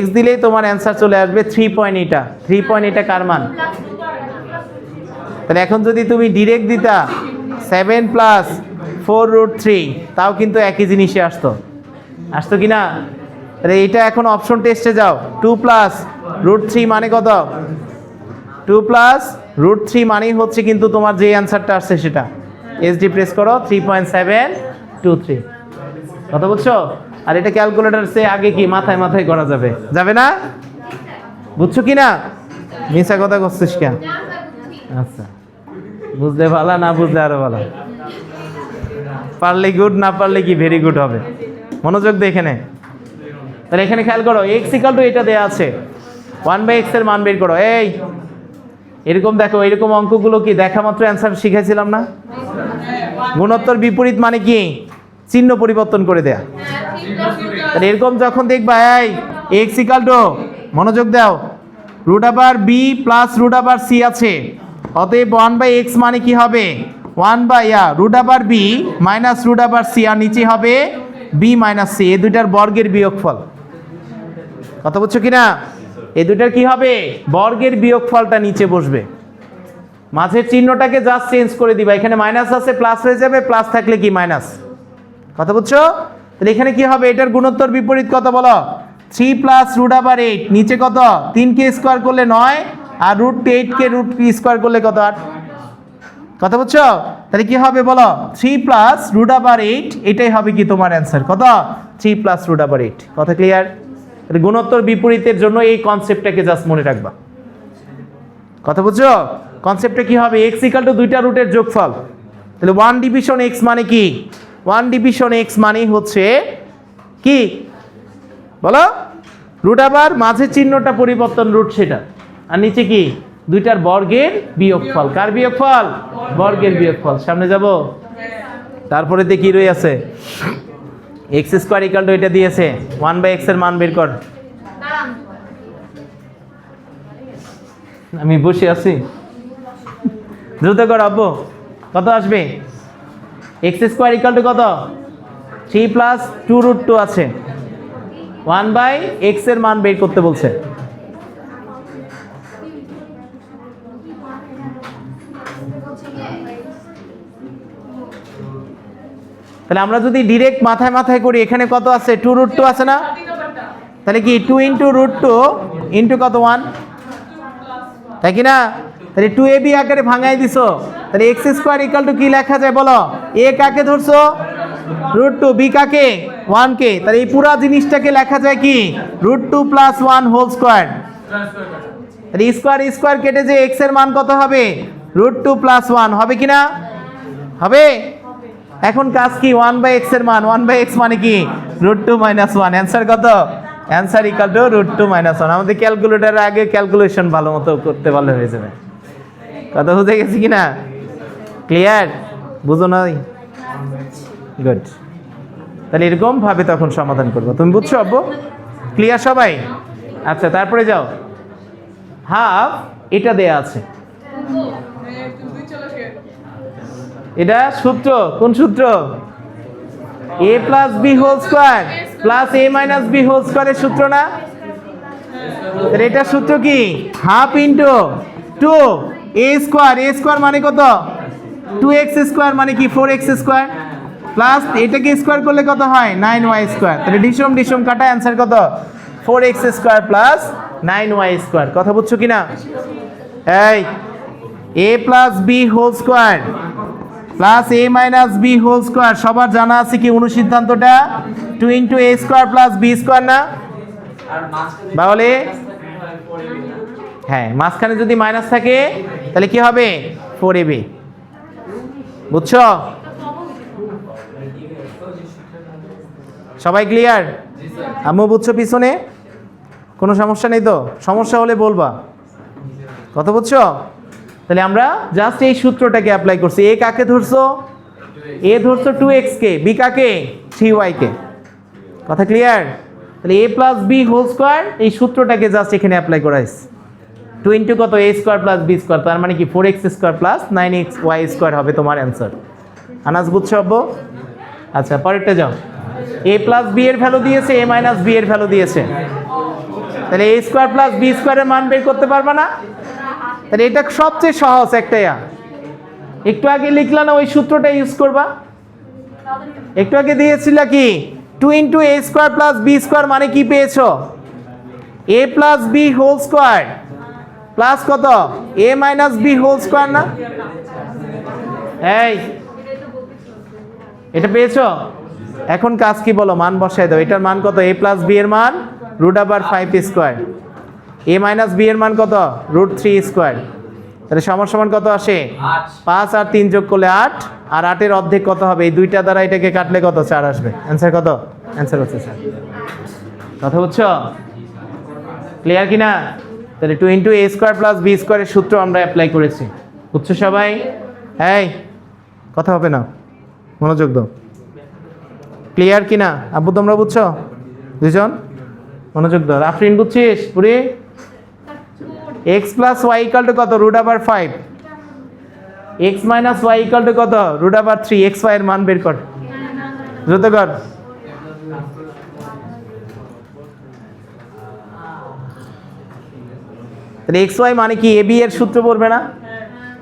x দিলেই তোমার অ্যান্সার চলে আসবে 3.8। 3.8 কার মান? তাহলে এখন যদি তুমি ডিরেক্ট দিতা 7 প্লাস 4√3, তাও কিন্তু একই জিনিসে আসতো কিনা? তাহলে এটা এখন অপশন টেস্টে যাও, 2 প্লাস √3 মানে কত, 2 প্লাস √3 মানেই হচ্ছে কিন্তু তোমার যে অ্যান্সারটা আসছে সেটা। এসডি প্রেস করো 3.723। কথা বুঝছো? আর এটা ক্যালকুলেটর সে আগে কি মাথায় মাথায় করা যাবে, যাবে না? বুঝছো কি না? মিছা কথা করছিস কেন? আচ্ছা, বুঝলে ভালো, না বুঝলে আরো ভালো। পারলে গুড, না পারলে কি ভেরি গুড হবে। মনোযোগ দিয়ে এখানে, তাহলে এখানে খেয়াল করো x = এটা দেয়া আছে, 1/x এর মান বের করো। এই এরকম দেখো, এরকম অঙ্কগুলো কি দেখা মাত্র অ্যান্সার শিখাইছিলাম না? গুণোত্তর বিপরীত মানে কি? চিহ্ন পরিবর্তন করে দেয়া। তাহলে এরকম যখন দেখবা এই x = মনোযোগ দাও, √b প্লাস √c আছে, অতএব 1/x মানে কি হবে? 1/√b মাইনাস √c, আর নিচে হবে b মাইনাস c, এই দুইটার বর্গের বিয়োগফল। কথা বুঝছো কিনা? এই দুইটার কি হবে? বর্গের বিয়োগফলটা নিচে বসবে। মাঝের চিহ্নটাকে জাস্ট চেঞ্জ করে দিবা, এখানে মাইনাস আছে প্লাস হয়ে যাবে, প্লাস থাকলে কি মাইনাস। কথা বুঝছো? তাহলে এখানে কি হবে? এটার গুণোত্তর বিপরীত কত বলো? 3 প্লাস √8, নিচে কত? 3কে স্কোয়ার করলে 9, আর √8কে √স্কোয়ার করলে কত? 8। কথা বুঝছো? তাহলে কি হবে বলো? 3 প্লাস √8, এটাই হবে কি তোমার অ্যান্সার। কত? 3 প্লাস √8। কথা ক্লিয়ার? তাহলে গুণোত্তর বিপরীতের জন্য এই কনসেপ্টটাকে জাস্ট মনে রাখবা। কথা বুঝছো? কনসেপ্টটা কি হবে? x = দুইটা রুটের যোগফল। তাহলে 1 ডিভিশন x মানে কি? 1 ডিভিশন x মানেই হচ্ছে কি বলো? √, মাঝে চিহ্নটা পরিবর্তন রুট সেটা, আর নিচে কি? দুইটার বর্গের বিয়োগফল। কার বিয়োগফল? বর্গের বিয়োগফল। সামনে যাব, তারপরে তে কি রয়ে আছে? x² = এটা দিয়েছে, 1/x এর মান বের কর। আমি বসে আছি, দ্রুত কর আব্বু। কত আসবে? x² = কত? 3 প্লাস 2√2 আছে, 1/x এর মান বের করতে বলছে। তাহলে আমরা যদি ডিরেক্ট মাথায় মাথায় করি, এখানে কত আছে? 2√2 আছে না? তাহলে কি 2 × √2 ইন্টু কত? 1, তাই কি না? তাহলে 2ab আকারে ভাঙাই দিছো, তাহলে x² কি লেখা যায় বলো? a কাকে ধরছো? √2, b কাকে? 1কে। তাহলে এই পুরা জিনিসটাকে লেখা যায় কি? √2 + 1 হোল স্কয়ার। তাহলে স্কয়ার কেটে যে x এর মান কত হবে? √2 + 1 হবে কি না? হবে। এখন কাজ কি? 1/x এর মান, 1/x মানে কি? √2 - 1। অ্যান্সার কত? অ্যান্সার = √2 - 1। আমাদের ক্যালকুলেটরের আগে ক্যালকুলেশন ভালো মতো করতে পারলে হয়ে যাবে। কথা বুঝে গেছি কিনা? ক্লিয়ার? বুঝো নাই? গুড। তাহলে এরকম ভাবে তখন সমাধান করবো। তুমি বুঝছো আব্বু? ক্লিয়ার সবাই? আচ্ছা, তারপরে যাও। হাফ এটা দেয়া আছে, এটা সূত্র। কোন সূত্র? a + b whole square plus a - b whole স্কয়ারের সূত্র না? তাহলে এটা সূত্র কি? হাফ ইন্টু 2a² মানে কত? 2x² মানে কি? 4x² প্লাস এটাকে স্কোয়ার করলে কত হয়? 9y²। তাহলে ডিসম কাটা, অ্যান্সার কত? 4x² plus 9y²। কথা বুঝছো কিনা? এই a + b whole square plus a - b whole square সবার জানা আছে কি অনুসিদ্ধান্তটা? 2 × a² প্লাস b² না? তাহলে হ্যাঁ, মাঝখানে যদি মাইনাস থাকে তাহলে কি হবে? 4ab। বুঝছো সবাই? ক্লিয়ার? আম্মু বুঝছো পিছনে? কোনো সমস্যা নেই তো? সমস্যা হলে বলবা। কথা বুঝছো? তাহলে আমরা জাস্ট এই সূত্রটাকে অ্যাপ্লাই করছি। a কাকে ধরছো? a ধরছো 2x কে, b কাকে? 3y কে। কথা ক্লিয়ার? তাহলে a + b হোল স্কয়ার, এই সূত্রটাকে জাস্ট এখানে অ্যাপ্লাই করাইছি। 2 × কত? a² + b², তার মানে কি 4x² প্লাস 9y² হবে তোমার অ্যান্সার। আনাজ বুঝছো আব্বু? আচ্ছা, পরেরটা যাও। a + b এর ভ্যালু দিয়েছে, a - b এর ভ্যালু দিয়েছে, তাহলে a² + b² এর মান বের করতে পারবা না? তাহলে এটা সবচেয়ে সহজ একটাই। একটু আগে লিখলা না, ওই সূত্রটা ইউজ করবা। একটু আগে দিয়েছিল কি? 2 × a² + b² মানে কি পেয়েছো? a + b whole square plus কত a minus b whole square না? এই এটা পেয়েছো? এখন কাজ কি বলো, মান বসায় দাও। এটার মান কত? a প্লাস b এর মান root over 5 square, a minus b এর মান কত? Root 3 square. তাহলে সমান সমান কত আসে? 5 আর 3 যোগ করলে 8, আর 8 এর অর্ধেক কত হবে? এই দুইটা দ্বারা এটাকে কাটলে কত? 4 আসবে। অ্যান্সার কত? অ্যান্সার হচ্ছে 4। কথা বুঝছো? ক্লিয়ার কিনা? তাহলে 2 × a স্কয়ার প্লাস b স্কয়ারের সূত্র আমরা অ্যাপ্লাই করেছি। বুঝছো সবাই? এই কথা হবে না, মনোযোগ দাও। ক্লিয়ার কিনা আব্বু? তোমরা বুঝছো দুইজন? মনোযোগ দাও। আফরিন বুঝছিস? পুরি x plus y equal to কত? Root over 5। x minus y equal to কত? Root over 3। x y এর মান বের কর, দ্রুত কর। তাহলে x y মানে কি? ab এর সূত্র পড়বে না?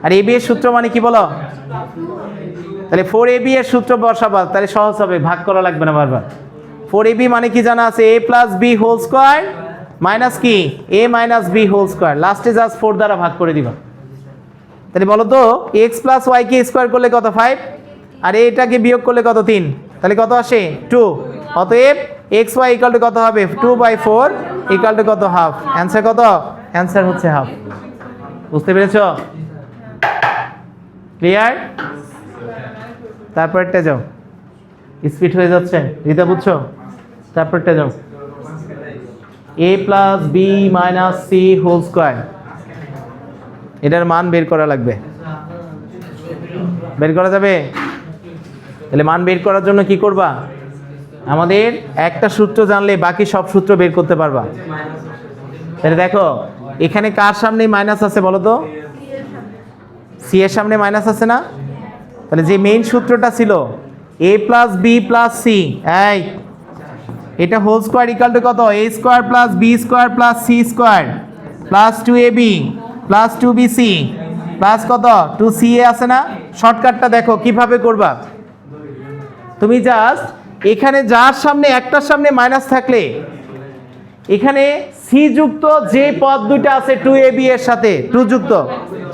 আর ab এর সূত্র মানে কি বলো? তাহলে 4ab এর সূত্র বসাবা, তাহলে সহজ হবে, ভাগ করা লাগবে না বারবার। 4ab মানে কি জানা আছে? a plus b whole square minus কি? a minus b whole square, লাস্টে জাস্ট 4 দ্বারা ভাগ করে দিবা। তাহলে বলো তো x প্লাস y কে স্কয়ার করলে কত? 5, আর এটাকে বিয়োগ করলে কত? 3। তাহলে কত আসে? 2। অতএব xy ইকুয়াল টু কত হবে? 2/4 ইকুয়াল টু কত? হাফ। অ্যান্সার কত? অ্যান্সার হচ্ছে হাফ। বুঝতে পেরেছো? ক্লিয়ার? তারপরটা যাও, স্পিড হয়ে যাচ্ছে। রিতা বুঝছো? তারপরটা যাও। a plus b minus c whole square, এটার মান বের করা লাগবে। বের করা যাবে? তাহলে মান বের করার জন্য কি করবা? আমাদের একটা সূত্র জানলে বাকি সব সূত্র বের করতে পারবা। তাহলে দেখো এখানে কার সামনে মাইনাস আছে বলো তো? c এর সামনে মাইনাস আছে না? তাহলে যে মেইন সূত্রটা ছিল a plus b plus c, এই এটা হোল স্কয়ার ইকুয়াল টু কত? a square plus b square plus c square plus 2ab plus 2bc plus কত? 2ca আছে না? শর্টকাটটা দেখো কিভাবে করবা। তুমি জাস্ট এখানে যার সামনে একটার সামনে মাইনাস থাকলে এখানে c যুক্ত যে পদ দুইটা আছে 2ab এর সাথে 2 যুক্ত,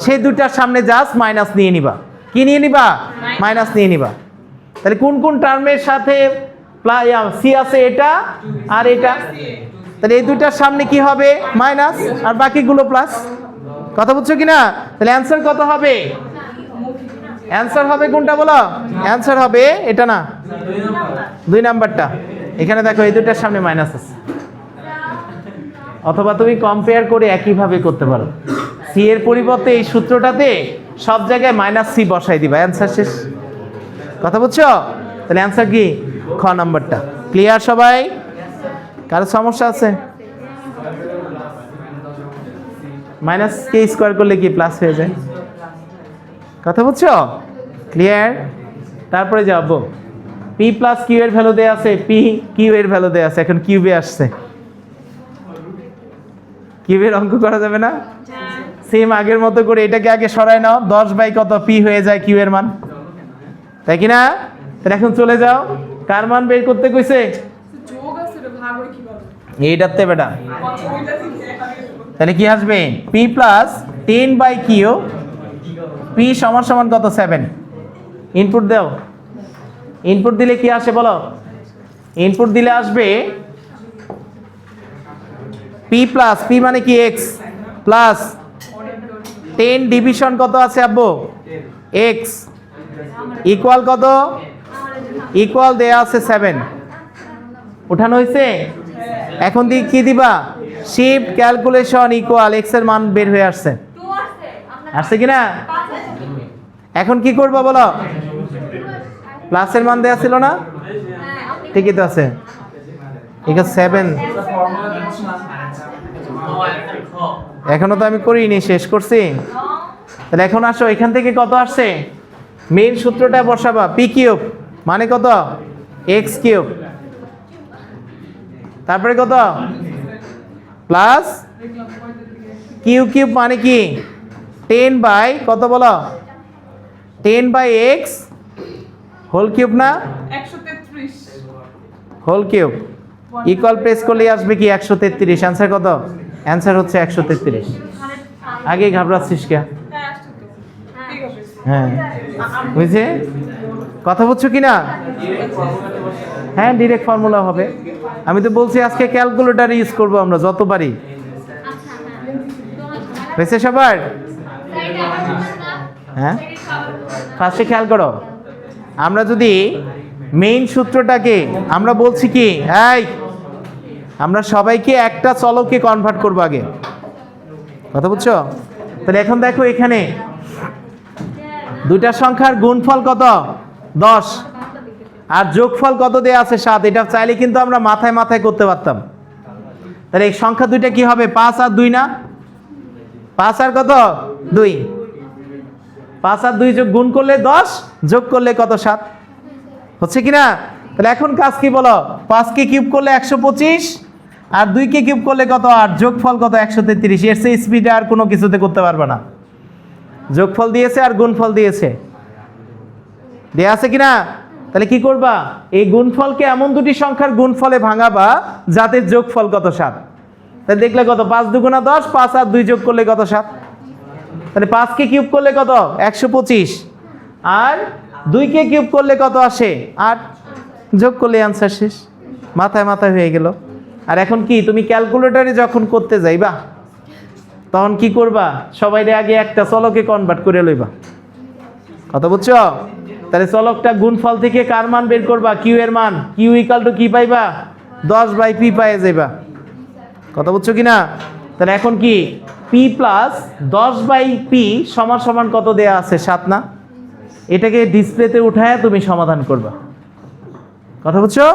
সেই দুইটার সামনে জাস্ট মাইনাস নিয়ে নিবা। কি নিয়ে নিবা? মাইনাস নিয়ে নিবা। তাহলে কোন কোন টার্মের সাথে c আছে? এটা আর এটা। তাহলে এই দুইটার সামনে কি হবে? মাইনাস, আর বাকিগুলো প্লাস। কথা বুঝছো কিনা? তাহলে অ্যান্সার কত হবে? অ্যান্সার হবে কোনটা বলো? অ্যান্সার হবে এটা না, 2 নাম্বারটা। এখানে দেখো এই দুইটার সামনে মাইনাস আছে। অথবা তুমি কম্পেয়ার করে একইভাবে করতে পারো। c এর পরিবর্তে এই সূত্রটাতে সব জায়গায় মাইনাস c বসাই দিবা, অ্যান্সার শেষ। কথা বুঝছো? তাহলে অ্যান্সার কি? খ নাম্বারটা। ক্লিয়ার সবাই? কারো সমস্যা আছে? মাইনাস কে স্কোয়ার করলে কি প্লাস হয়ে যায়? কথা বুঝছো? ক্লিয়ার? তারপরে যাবো p প্লাস কিউ এর ভ্যালু দেয়া আছে, p কিউ এর ভ্যালু দেয়া আছে, এখন কিউবে আসছে। কিউবের অঙ্ক করা যাবে না? সেম আগের মতো করে এটাকে আগে সরায় নাও, 10 কত p হয়ে যায় কিউ এর মান, তাই কি না? তাহলে এখন চলে যাও, কার মান বের করতে কইছে? এইটাতে বেটা। তাহলে কি আসবে? p প্লাস 10/কিউ, p সমান সমান কত? 7। ইনপুট দাও। ইনপুট দিলে কি আসে বলো? ইনপুট দিলে আসবে p প্লাস, p মানে কি? x প্লাস 10 ডিভিশন কত আছে আব্বু? x ইকুয়াল কত? ইকুয়াল দেয়া আছে 7। উঠানো হয়েছে? এখন কি দিবা? শিফট ক্যালকুলেশন ইকুয়াল x এর মান বের হয়ে আসছে। আসছে কিনা? এখন কি করবা বলো? প্লাসের মান দেয়া ছিল না? ঠিকই তো আছে। এটা 7। এখনো তো আমি করিনি, শেষ করছি। তাহলে এখন আসো, এখান থেকে কত আসছে? মেইন সূত্রটা বসাবা, p কিউব মানে কত? x কিউব, তারপরে কত? প্লাস কিউ কিউব মানে কি? 10 কত বলো? 10/x হোল কিউব না? 133 হোল কিউব ইকুয়াল প্রেস করলে আসবে কি? 133। অ্যান্সার কত? অ্যান্সার হচ্ছে 133। আগে ঘাবড়াচ্ছিস কে? হ্যাঁ আসছে তো। ঠিক আছে। হ্যাঁ বুঝছে, কথা বুঝছো কিনা? হ্যাঁ ডিরেক্ট ফর্মুলা হবে। আমি তো বলছি আজকে ক্যালকুলেটর ইউজ করবো আমরা যত পারি। হয়েছে সবার? হ্যাঁ ফার্স্টে খেয়াল করো, আমরা যদি মেইন সূত্রটাকে আমরা বলছি কি, এই আমরা সবাইকে একটা চলকে কনভার্ট করবো আগে, কথা বুঝছো? তাহলে এখন দেখো এখানে দুইটা সংখ্যার গুণফল কত? 10 আর যোগফল কত দেয়া আছে? 7। এটা চাইলে কিন্তু আমরা মাথায় মাথায় করতে পারতাম। তাহলে এই সংখ্যা দুইটা কি হবে? 5 আর 2 না? 5 আর কত? 2। 5 আর 2 যোগ গুণ করলে 10, যোগ করলে কত? 7। হচ্ছে কিনা? তাহলে এখন কাজ কি বলো? 5 কে কিউব করলে 125 আর 2 কে কিউব করলে কত? 8। যোগফল কত? 133। এর চেয়ে স্পিডে আর কোনো কিছুতে করতে পারবে না। যোগফল দিয়েছে আর গুণফল দিয়েছে, দেয়া আছে কিনা? তাহলে কি করবা? এই গুণফলকে এমন দুটি সংখ্যার গুণফলে ভাঙাবা যাতে যোগফল কত? 7। তাহলে দেখলে কত? 5 দুগুণা 10, 5 আর 2 যোগ করলে কত? 7। তাহলে 5 কে কিউব করলে কত? 125 আর 2 কে কিউব করলে কত আসে? 8। যোগ করলে অ্যান্সার শেষ, মাথায় মাথায় হয়ে গেল। আর এখন কি তুমি ক্যালকুলেটরে যখন করতে যাইবা তখন কি করবা? সবাইরে আগে একটা চলকে কনভার্ট করে লইবা, কথা বুঝছো? তাহলে চলকটা গুণফল থেকে কার মান বের করবা? কিউ এর মান। কিউ ইকাল টু কি পাইবা? 10/p পাইয়ে যাইবা, কথা বুঝছো কিনা? তাহলে এখন কি p প্লাস 10/p সমান সমান কত দেয়া আছে? 7 না? এটাকে ডিসপ্লেতে উঠায় তুমি সমাধান করবা, কথা বুঝছো?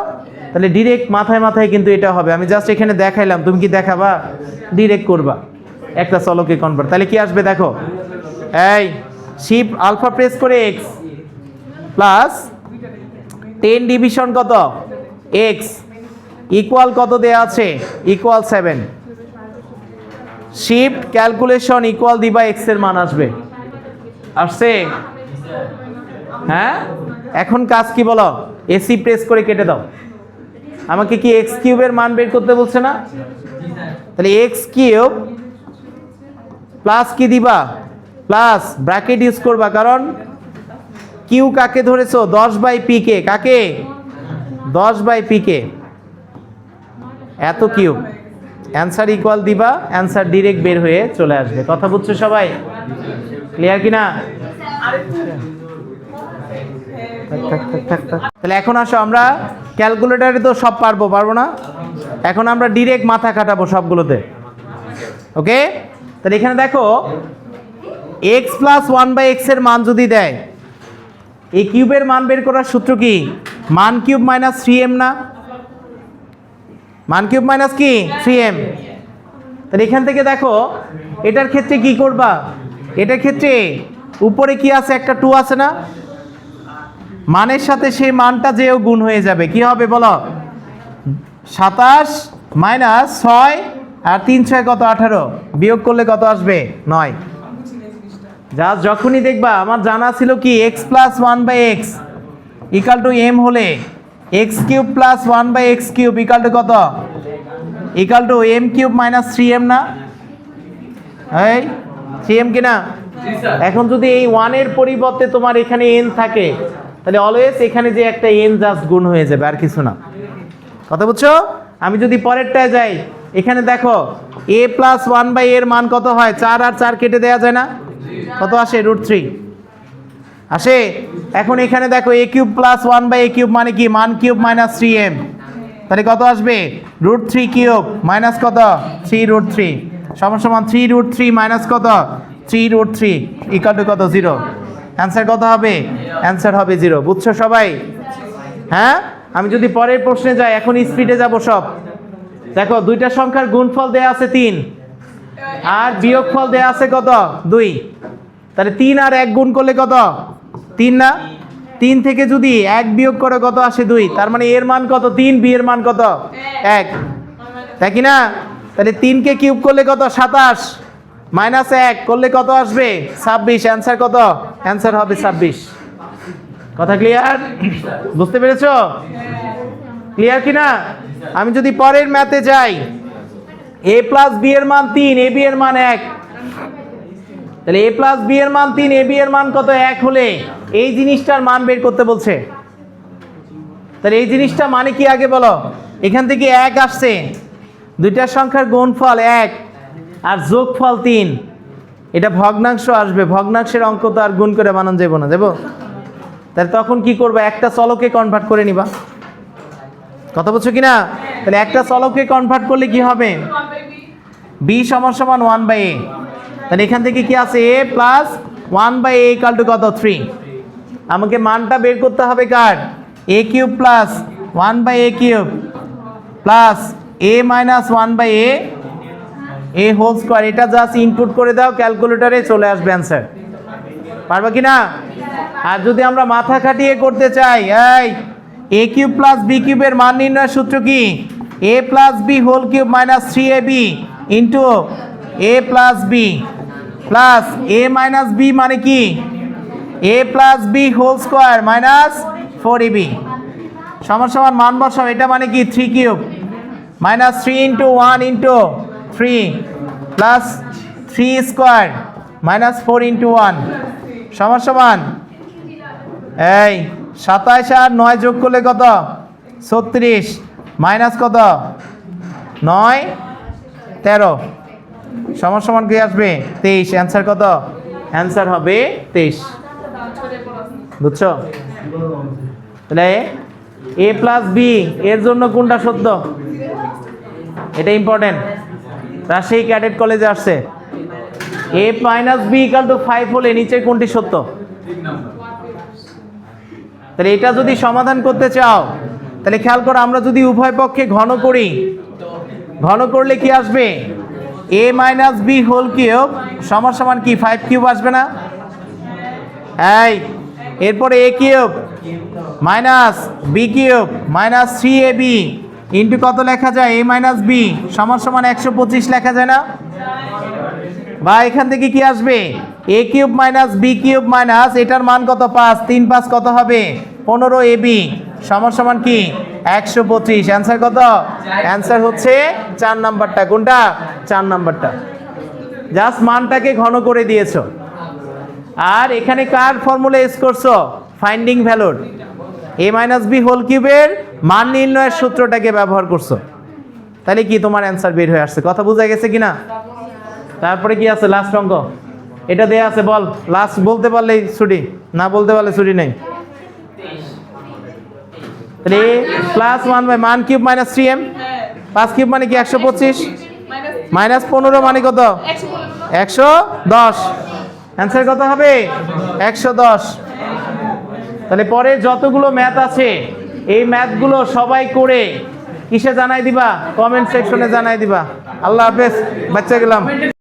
তাহলে ডিরেক্ট মাথায় মাথায় কিন্তু এটা হবে। আমি জাস্ট এখানে দেখাইলাম, তুমি কি দেখাবা? ডিরেক্ট করবা একটা চলকে কনভার্ট। তাহলে কি আসবে দেখো, এই শিফট আলফা প্রেস করে x প্লাস 10 ডিভিশন কত? x ইকুয়াল কত দেয়া আছে? ইকুয়াল 7। শিফট ক্যালকুলেশন ইকুয়াল দিবা x এর মান আসবে, আসছে? হ্যাঁ এখন কাজ কি বলো? এসি প্রেস করে কেটে দাও। আমাকে কি x কিউবের মান বের করতে বলছে না? তাহলে x কিউব প্লাস কি দিবা? প্লাস ব্র্যাকেট ইউজ করবা, কারণ কিউ কাকে ধরেছো? 10/p কে। কাকে? 10/p কে। এত কিউব অ্যান্সার ইকুয়াল দিবা, অ্যান্সার ডিরেক্ট বের হয়ে চলে আসবে। কথা বুঝছো সবাই? ক্লিয়ার কিনা? তাহলে এখন আসো, আমরা ক্যালকুলেটরে তো সব পারবো না? এখন আমরা ডিরেক্ট মাথা খাটাবো সবগুলোতে, ওকে? তাহলে এখানে দেখো x প্লাস 1/x এর মান যদি দেয়, এই কিউবের মান বের করার সূত্র কি? মান কিউব মাইনাস 3m না? মান কিউব মাইনাস কি? 3m। তাহলে এখান থেকে দেখো এটার ক্ষেত্রে কি করবা? এটার ক্ষেত্রে উপরে কি আছে? একটা 2 আছে না? মানের সাথে সেই মানটা যেও গুণ হয়ে যাবে। কি হবে বলো? 27 মাইনাস 6 আর 3 6 কত? 18। বিয়োগ করলে কত আসবে? 9। যা যখনই দেখবা, আমার জানা ছিল কি x plus 1/x equal to m হলে x cube plus 1/x cube equal to কত? Equal to m cube minus 3m না? এই 3m কিনা? এখন যদি এই 1 এর পরিবর্তে তোমার এখানে n থাকে, তাহলে অলওয়েজ এখানে যে একটা n জাস্ট গুণ হয়ে যাবে, আর কিছু না, কথা বুঝছো? আমি যদি পরেরটায় যাই, এখানে দেখো a প্লাস 1/a এর মান কত হয়? 4 আর 4 কেটে দেওয়া যায় না? কত আসে? √3 আসে। এখন এখানে দেখো a cube plus 1/a cube মানে কি? মান কিউব মাইনাস 3m। তাহলে কত আসবে? √3 কিউব মাইনাস কত? 3√3 সমান সমান 3√3 মাইনাস কত? 3√3 ইকুয়াল টু কত? 0। অ্যান্সার কত হবে? অ্যান্সার হবে 0। বুঝছো সবাই? হ্যাঁ, আমি যদি পরের প্রশ্নে যাই, এখন স্পিডে যাব সব। দেখো দুইটা সংখ্যার গুণফল দেয়া আছে 3 আর বিয়োগফল দেয়া আছে কত? 2। তাহলে 3 আর 1 গুণ করলে কত? 3 না? 3 থেকে যদি 1 বিয়োগ করে কত আসে? 2। তার মানে এর মান কত? 3, বি এর মান কত? 1, তাই কি না? তাহলে 3 কে কিউব করলে কত? 27 মাইনাস 1 করলে কত আসবে? 26। অ্যান্সার কত? অ্যান্সার হবে 26। কথা ক্লিয়ার? বুঝতে পেরেছো? ক্লিয়ার কিনা? আমি যদি পরের ম্যাথে যাই, a প্লাস বি এর মান 3, এ বি এর মান 1, তাহলে a প্লাস বি এর মান 3, ab এর মান কত 1 হলে এই জিনিসটার মান বের করতে বলছে। তাহলে এই জিনিসটা মানে কি আগে বলো, এখান থেকে 1 আসছে, দুইটার সংখ্যার গুণফল 1 আর যোগফল 3, এটা ভগ্নাংশ আসবে, ভগ্নাংশের অঙ্ক তো আর গুণ করে বানানো যাবো না, দেবো? তাহলে তখন কি করবে, একটা চলকে কনভার্ট করে নিবা, কথা বলছো কি না? তাহলে একটা চলকে কনভার্ট করলে কি হবে, b সমান সমান 1/a, তাহলে এখান থেকে কি আছে a plus 1/a equal to কত 3। আমাকে মানটা বের করতে হবে কার, a cube plus 1/a cube plus a minus 1/a a whole square, এটা জাস্ট ইনপুট করে দাও ক্যালকুলেটরে, চলে আসবে অ্যান্সার। পারবা কি না? আর যদি আমরা মাথা খাটিয়ে করতে চাই, এই a কিউব প্লাস b কিউবের মান নির্ণয়ের সূত্র কি, a plus b whole cube minus 3ab into a plus b plus a minus b মানে কি a plus b whole square minus 4ab সমান সমান মান বসাও, এটা মানে কি 3 cube minus 3 into 1 into 3 plus 3 square minus 4 into 1 সমান সমান এই 27 আর 9 যোগ করলে কত 36 মাইনাস কত 9 13 সমান সমান কি আসবে 23। অ্যান্সার কত, অ্যান্সার হবে 23। বুঝছো? তাহলে a প্লাস বি এর জন্য কোনটা সত্য, এটা ইম্পর্টেন্ট। রাজশাহী ক্যাডেট কলেজে আসছে, a minus b equal to 5 হলে নিচে কোনটি সত্য? তাহলে এটা যদি সমাধান করতে চাও তাহলে খেয়াল করো, আমরা যদি উভয় পক্ষে ঘন করি, ঘন করলে কি আসবে, a minus b whole cube সমান সমান কি 5 কিউব আসবে না? এই এরপরে a cube minus b cube minus 3ab into কত লেখা যায়, a মাইনাস বি সমান সমান 125 লেখা যায় না? বা এখান থেকে কি আসবে, a cube minus b cube minus এটার মান কত 5, 3 5 কত হবে 15ab সমান সমান কি 125। অ্যান্সার কত, অ্যান্সার হচ্ছে 4 নাম্বারটা। কোনটা? 4 নাম্বারটা। জাস্ট মানটাকে ঘন করে দিয়েছো, আর এখানে কার ফর্মুলা ইউজ করছো, ফাইন্ডিং ভ্যালুর a মাইনাস বি হোল কিউবের মান নির্ণয়ের সূত্রটাকে ব্যবহার করছো। তাহলে কি তোমার অ্যান্সার বের হয়ে আসছে, কথা বোঝা গেছে কিনা? তারপরে কি আছে, লাস্ট অঙ্ক এটা দেয়া আছে, বল লাস্ট বলতে পারলেই ছুটি, না বলতে পারলে ছুটি নেই। তাহলে প্লাস 1 বাই মান কিউব মাইনাস 3m 5 কিউব মানে কি 125 মাইনাস 15 মানে কত 110। অ্যান্সার কত হবে 110। তাহলে পরে যতগুলো ম্যাথ আছে এই ম্যাথগুলো সবাই করে কিসে জানাই দিবা, কমেন্ট সেকশনে জানাই দিবা। আল্লাহ হাফেজ, বাচ্চা গেলাম।